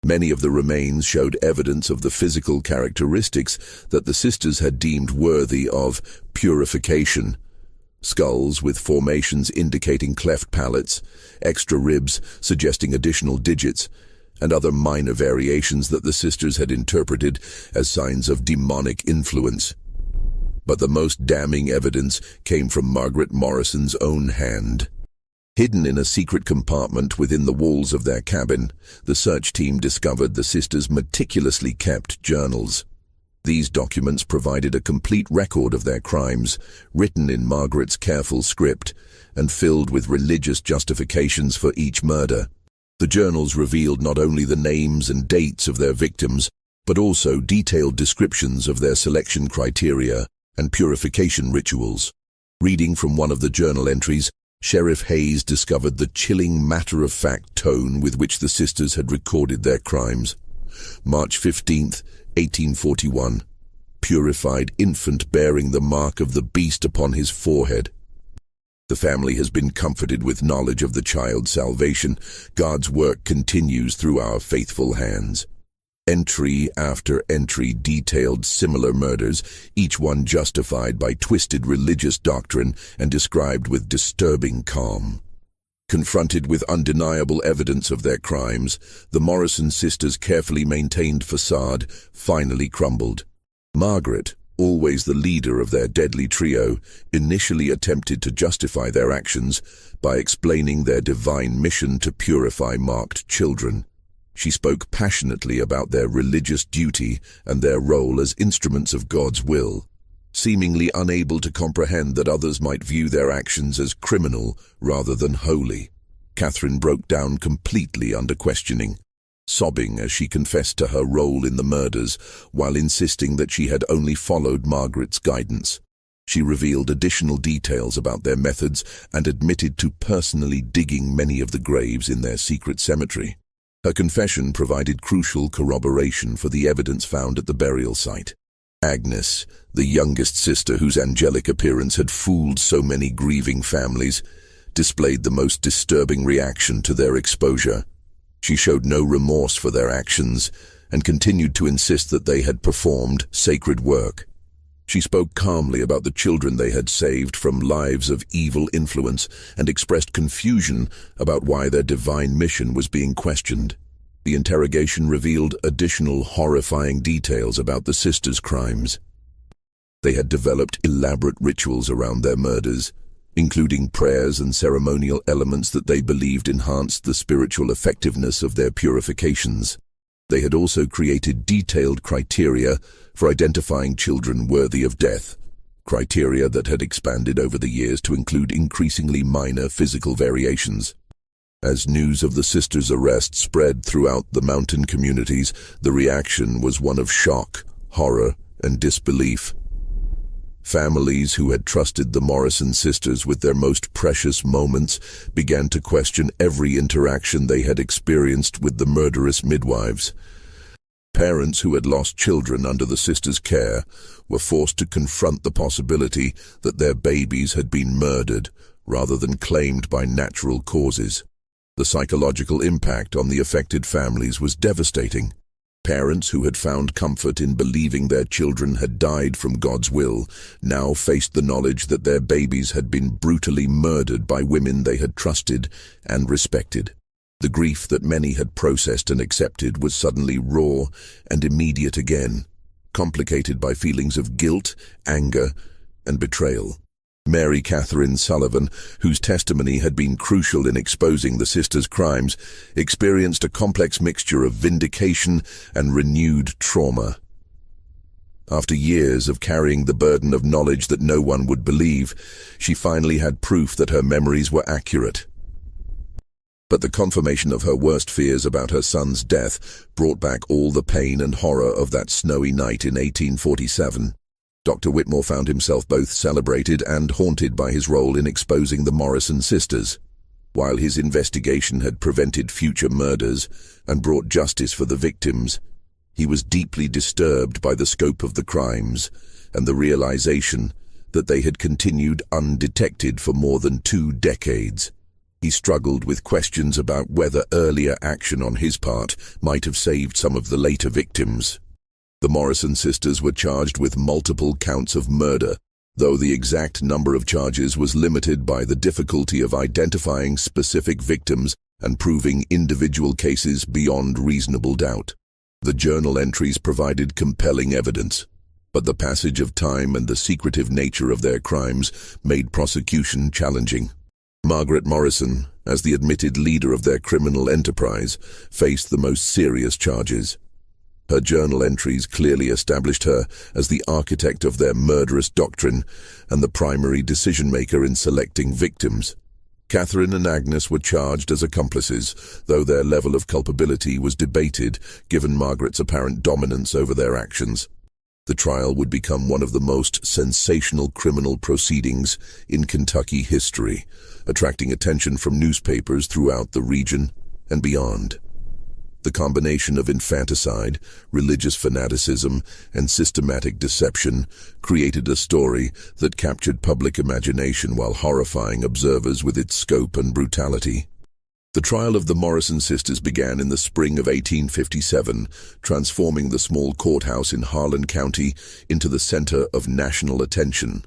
Many of the remains showed evidence of the physical characteristics that the sisters had deemed worthy of purification. Skulls with formations indicating cleft palates, extra ribs suggesting additional digits, and other minor variations that the sisters had interpreted as signs of demonic influence. But the most damning evidence came from Margaret Morrison's own hand. Hidden in a secret compartment within the walls of their cabin, the search team discovered the sisters' meticulously kept journals. These documents provided a complete record of their crimes, written in Margaret's careful script, and filled with religious justifications for each murder. The journals revealed not only the names and dates of their victims, but also detailed descriptions of their selection criteria and purification rituals. Reading from one of the journal entries, Sheriff Hayes discovered the chilling matter-of-fact tone with which the sisters had recorded their crimes. March 15th, 1841. Purified infant bearing the mark of the beast upon his forehead. The family has been comforted with knowledge of the child's salvation. God's work continues through our faithful hands. Entry after entry detailed similar murders, each one justified by twisted religious doctrine and described with disturbing calm. Confronted with undeniable evidence of their crimes, the Morrison sisters' carefully maintained facade finally crumbled. Margaret, always the leader of their deadly trio, initially attempted to justify their actions by explaining their divine mission to purify marked children. She spoke passionately about their religious duty and their role as instruments of God's will, seemingly unable to comprehend that others might view their actions as criminal rather than holy. Catherine broke down completely under questioning, sobbing as she confessed to her role in the murders while insisting that she had only followed Margaret's guidance. She revealed additional details about their methods and admitted to personally digging many of the graves in their secret cemetery. Her confession provided crucial corroboration for the evidence found at the burial site. Agnes, the youngest sister whose angelic appearance had fooled so many grieving families, displayed the most disturbing reaction to their exposure. She showed no remorse for their actions and continued to insist that they had performed sacred work. She spoke calmly about the children they had saved from lives of evil influence and expressed confusion about why their divine mission was being questioned. The interrogation revealed additional horrifying details about the sisters' crimes. They had developed elaborate rituals around their murders, including prayers and ceremonial elements that they believed enhanced the spiritual effectiveness of their purifications. They had also created detailed criteria for identifying children worthy of death, criteria that had expanded over the years to include increasingly minor physical variations. As news of the sisters' arrest spread throughout the mountain communities, the reaction was one of shock, horror, and disbelief. Families who had trusted the Morrison sisters with their most precious moments began to question every interaction they had experienced with the murderous midwives. Parents who had lost children under the sisters' care were forced to confront the possibility that their babies had been murdered rather than claimed by natural causes. The psychological impact on the affected families was devastating. Parents who had found comfort in believing their children had died from God's will now faced the knowledge that their babies had been brutally murdered by women they had trusted and respected. The grief that many had processed and accepted was suddenly raw and immediate again, complicated by feelings of guilt, anger, and betrayal. Mary Catherine Sullivan, whose testimony had been crucial in exposing the sisters' crimes, experienced a complex mixture of vindication and renewed trauma. After years of carrying the burden of knowledge that no one would believe, she finally had proof that her memories were accurate. But the confirmation of her worst fears about her son's death brought back all the pain and horror of that snowy night in 1847. Dr. Whitmore found himself both celebrated and haunted by his role in exposing the Morrison sisters. While his investigation had prevented future murders and brought justice for the victims, he was deeply disturbed by the scope of the crimes and the realization that they had continued undetected for more than 2 decades. He struggled with questions about whether earlier action on his part might have saved some of the later victims. The Morrison sisters were charged with multiple counts of murder, though the exact number of charges was limited by the difficulty of identifying specific victims and proving individual cases beyond reasonable doubt. The journal entries provided compelling evidence, but the passage of time and the secretive nature of their crimes made prosecution challenging. Margaret Morrison, as the admitted leader of their criminal enterprise, faced the most serious charges. Her journal entries clearly established her as the architect of their murderous doctrine and the primary decision-maker in selecting victims. Catherine and Agnes were charged as accomplices, though their level of culpability was debated given Margaret's apparent dominance over their actions. The trial would become one of the most sensational criminal proceedings in Kentucky history, attracting attention from newspapers throughout the region and beyond. The combination of infanticide, religious fanaticism, and systematic deception created a story that captured public imagination while horrifying observers with its scope and brutality. The trial of the Morrison sisters began in the spring of 1857, transforming the small courthouse in Harlan County into the center of national attention.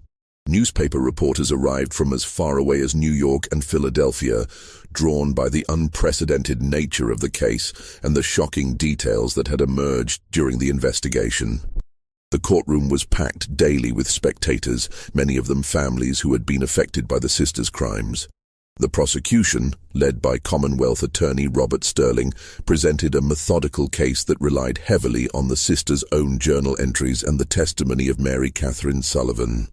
Newspaper reporters arrived from as far away as New York and Philadelphia, drawn by the unprecedented nature of the case and the shocking details that had emerged during the investigation. The courtroom was packed daily with spectators, many of them families who had been affected by the sisters' crimes. The prosecution, led by Commonwealth attorney Robert Sterling, presented a methodical case that relied heavily on the sisters' own journal entries and the testimony of Mary Catherine Sullivan.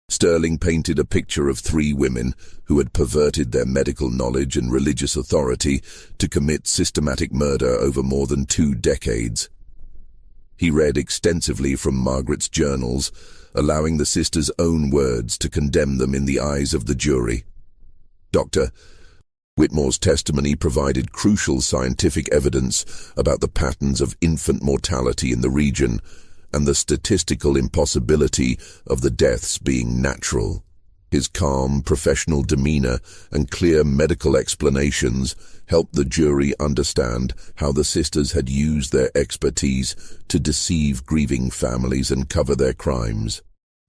Sterling painted a picture of three women who had perverted their medical knowledge and religious authority to commit systematic murder over more than 2 decades. He read extensively from Margaret's journals, allowing the sisters' own words to condemn them in the eyes of the jury. Dr. Whitmore's testimony provided crucial scientific evidence about the patterns of infant mortality in the region and the statistical impossibility of the deaths being natural. His calm, professional demeanor and clear medical explanations helped the jury understand how the sisters had used their expertise to deceive grieving families and cover their crimes.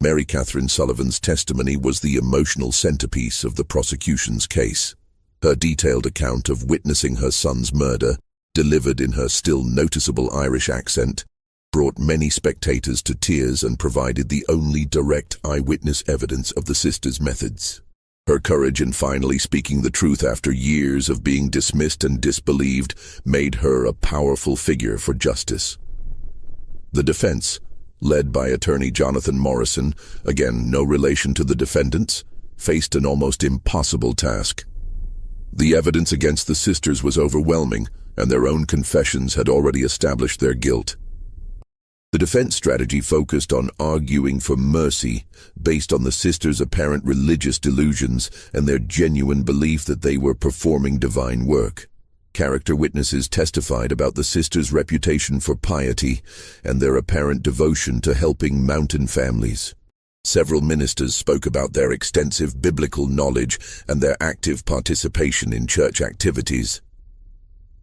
Mary Catherine Sullivan's testimony was the emotional centerpiece of the prosecution's case. Her detailed account of witnessing her son's murder, delivered in her still noticeable Irish accent, brought many spectators to tears and provided the only direct eyewitness evidence of the sisters' methods. Her courage in finally speaking the truth after years of being dismissed and disbelieved made her a powerful figure for justice. The defense, led by attorney Jonathan Morrison, again no relation to the defendants, faced an almost impossible task. The evidence against the sisters was overwhelming, and their own confessions had already established their guilt. The defense strategy focused on arguing for mercy based on the sisters' apparent religious delusions and their genuine belief that they were performing divine work. Character witnesses testified about the sisters' reputation for piety and their apparent devotion to helping mountain families. Several ministers spoke about their extensive biblical knowledge and their active participation in church activities.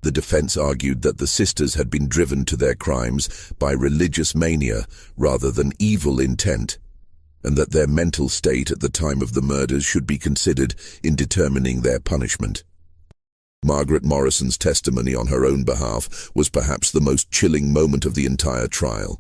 The defense argued that the sisters had been driven to their crimes by religious mania rather than evil intent, and that their mental state at the time of the murders should be considered in determining their punishment. Margaret Morrison's testimony on her own behalf was perhaps the most chilling moment of the entire trial.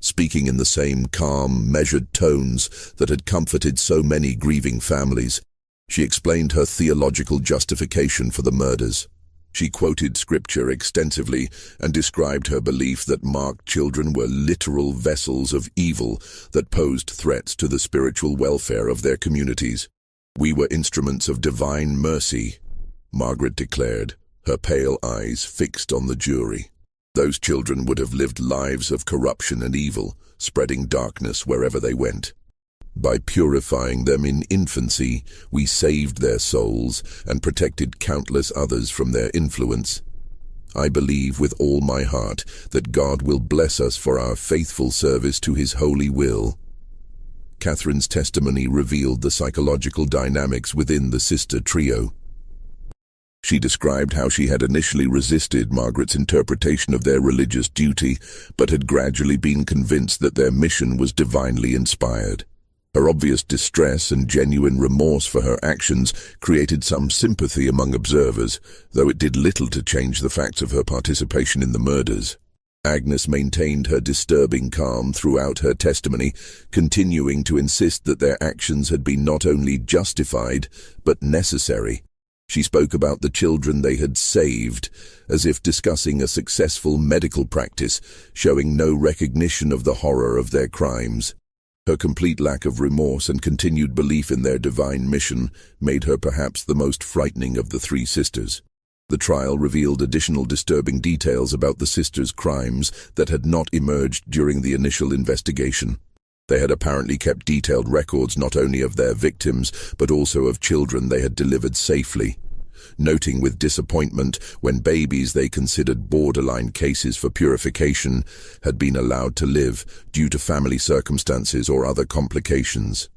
Speaking in the same calm, measured tones that had comforted so many grieving families, she explained her theological justification for the murders. She quoted scripture extensively and described her belief that marked children were literal vessels of evil that posed threats to the spiritual welfare of their communities. "We were instruments of divine mercy," Margaret declared, her pale eyes fixed on the jury. Those children would have lived lives of corruption and evil, spreading darkness wherever they went. By purifying them in infancy, we saved their souls and protected countless others from their influence. I believe with all my heart that God will bless us for our faithful service to His holy will. Catherine's testimony revealed the psychological dynamics within the sister trio. She described how she had initially resisted Margaret's interpretation of their religious duty, but had gradually been convinced that their mission was divinely inspired. Her obvious distress and genuine remorse for her actions created some sympathy among observers, though it did little to change the facts of her participation in the murders. Agnes maintained her disturbing calm throughout her testimony, continuing to insist that their actions had been not only justified, but necessary. She spoke about the children they had saved, as if discussing a successful medical practice, showing no recognition of the horror of their crimes. Her complete lack of remorse and continued belief in their divine mission made her perhaps the most frightening of the three sisters. The trial revealed additional disturbing details about the sisters' crimes that had not emerged during the initial investigation. They had apparently kept detailed records not only of their victims, but also of children they had delivered safely, noting with disappointment when babies they considered borderline cases for purification had been allowed to live due to family circumstances or other complications.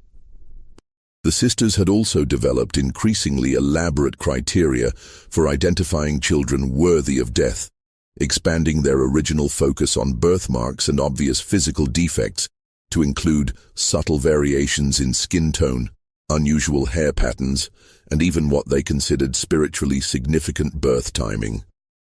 The sisters had also developed increasingly elaborate criteria for identifying children worthy of death, expanding their original focus on birthmarks and obvious physical defects to include subtle variations in skin tone, unusual hair patterns, and even what they considered spiritually significant birth timing.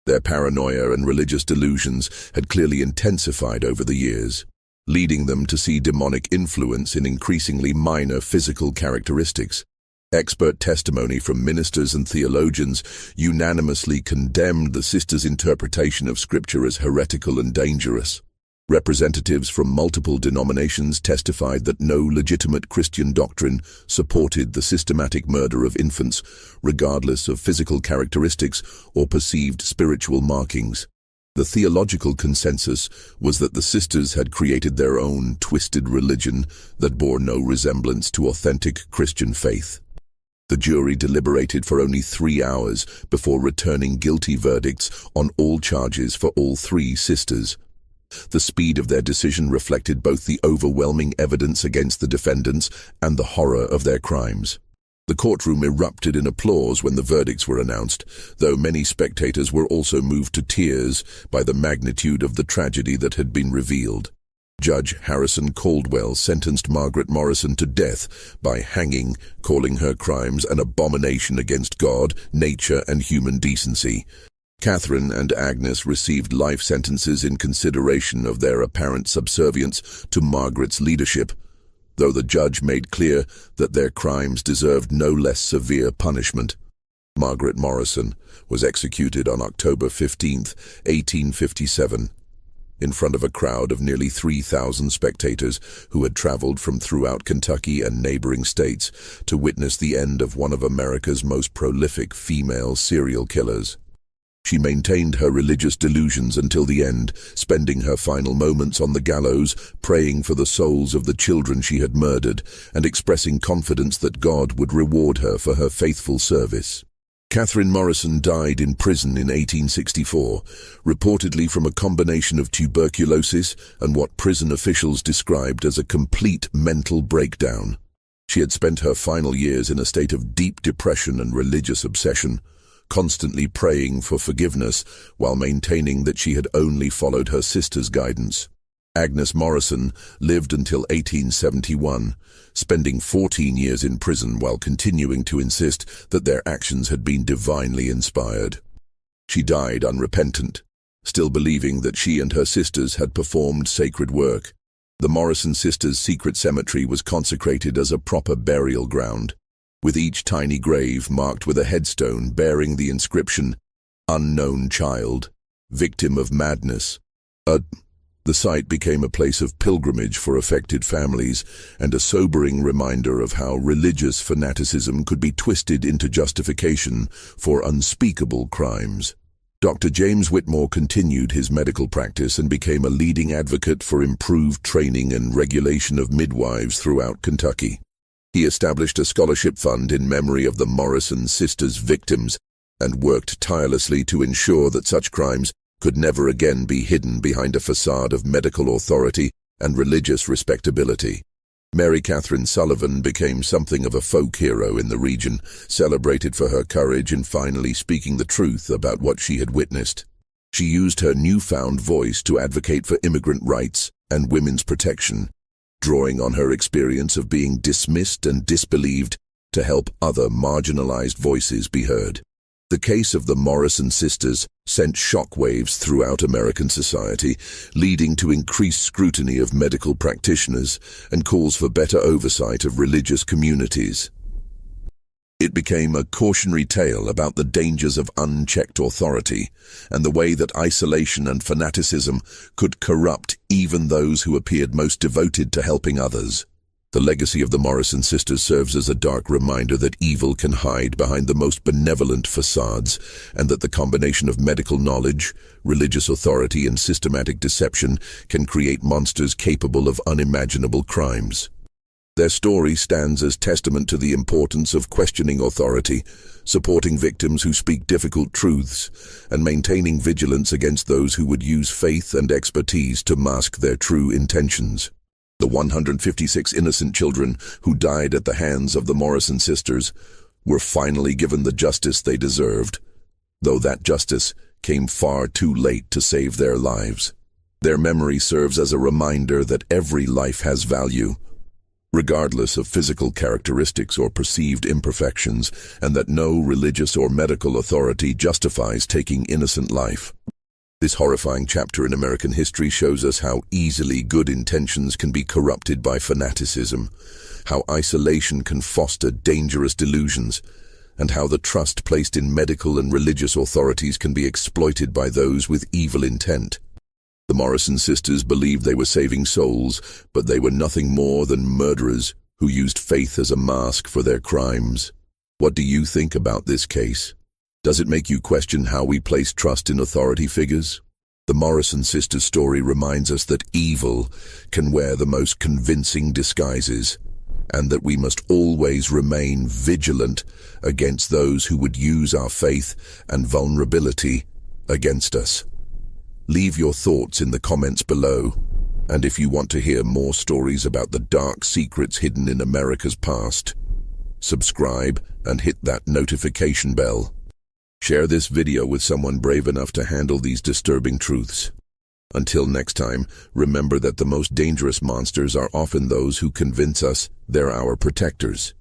Their paranoia and religious delusions had clearly intensified over the years, leading them to see demonic influence in increasingly minor physical characteristics. Expert testimony from ministers and theologians unanimously condemned the sisters' interpretation of Scripture as heretical and dangerous. Representatives from multiple denominations testified that no legitimate Christian doctrine supported the systematic murder of infants, regardless of physical characteristics or perceived spiritual markings. The theological consensus was that the sisters had created their own twisted religion that bore no resemblance to authentic Christian faith. The jury deliberated for only 3 hours before returning guilty verdicts on all charges for all 3 sisters. The speed of their decision reflected both the overwhelming evidence against the defendants and the horror of their crimes. The courtroom erupted in applause when the verdicts were announced, though many spectators were also moved to tears by the magnitude of the tragedy that had been revealed. Judge Harrison Caldwell sentenced Margaret Morrison to death by hanging, calling her crimes an abomination against God, nature, and human decency. Catherine and Agnes received life sentences in consideration of their apparent subservience to Margaret's leadership, though the judge made clear that their crimes deserved no less severe punishment. Margaret Morrison was executed on October 15, 1857, in front of a crowd of nearly 3,000 spectators who had traveled from throughout Kentucky and neighboring states to witness the end of one of America's most prolific female serial killers. She maintained her religious delusions until the end, spending her final moments on the gallows, praying for the souls of the children she had murdered, and expressing confidence that God would reward her for her faithful service. Catherine Morrison died in prison in 1864, reportedly from a combination of tuberculosis and what prison officials described as a complete mental breakdown. She had spent her final years in a state of deep depression and religious obsession, constantly praying for forgiveness while maintaining that she had only followed her sister's guidance. Agnes Morrison lived until 1871, spending 14 years in prison while continuing to insist that their actions had been divinely inspired. She died unrepentant, still believing that she and her sisters had performed sacred work. The Morrison sisters' secret cemetery was consecrated as a proper burial ground, with each tiny grave marked with a headstone bearing the inscription, "Unknown Child, Victim of Madness." The site became a place of pilgrimage for affected families and a sobering reminder of how religious fanaticism could be twisted into justification for unspeakable crimes. Dr. James Whitmore continued his medical practice and became a leading advocate for improved training and regulation of midwives throughout Kentucky. He established a scholarship fund in memory of the Morrison sisters' victims and worked tirelessly to ensure that such crimes could never again be hidden behind a facade of medical authority and religious respectability. Mary Catherine Sullivan became something of a folk hero in the region, celebrated for her courage in finally speaking the truth about what she had witnessed. She used her newfound voice to advocate for immigrant rights and women's protection, drawing on her experience of being dismissed and disbelieved to help other marginalized voices be heard. The case of the Morrison sisters sent shockwaves throughout American society, leading to increased scrutiny of medical practitioners and calls for better oversight of religious communities. It became a cautionary tale about the dangers of unchecked authority and the way that isolation and fanaticism could corrupt even those who appeared most devoted to helping others. The legacy of the Morrison sisters serves as a dark reminder that evil can hide behind the most benevolent facades, and that the combination of medical knowledge, religious authority, and systematic deception can create monsters capable of unimaginable crimes. Their story stands as testament to the importance of questioning authority, supporting victims who speak difficult truths, and maintaining vigilance against those who would use faith and expertise to mask their true intentions. The 156 innocent children who died at the hands of the Morrison sisters were finally given the justice they deserved, though that justice came far too late to save their lives. Their memory serves as a reminder that every life has value, regardless of physical characteristics or perceived imperfections, and that no religious or medical authority justifies taking innocent life. This horrifying chapter in American history shows us how easily good intentions can be corrupted by fanaticism, how isolation can foster dangerous delusions, and how the trust placed in medical and religious authorities can be exploited by those with evil intent. The Morrison sisters believed they were saving souls, but they were nothing more than murderers who used faith as a mask for their crimes. What do you think about this case? Does it make you question how we place trust in authority figures? The Morrison sisters' story reminds us that evil can wear the most convincing disguises, and that we must always remain vigilant against those who would use our faith and vulnerability against us. Leave your thoughts in the comments below, and if you want to hear more stories about the dark secrets hidden in America's past, subscribe and hit that notification bell. Share this video with someone brave enough to handle these disturbing truths. Until next time, remember that the most dangerous monsters are often those who convince us they're our protectors.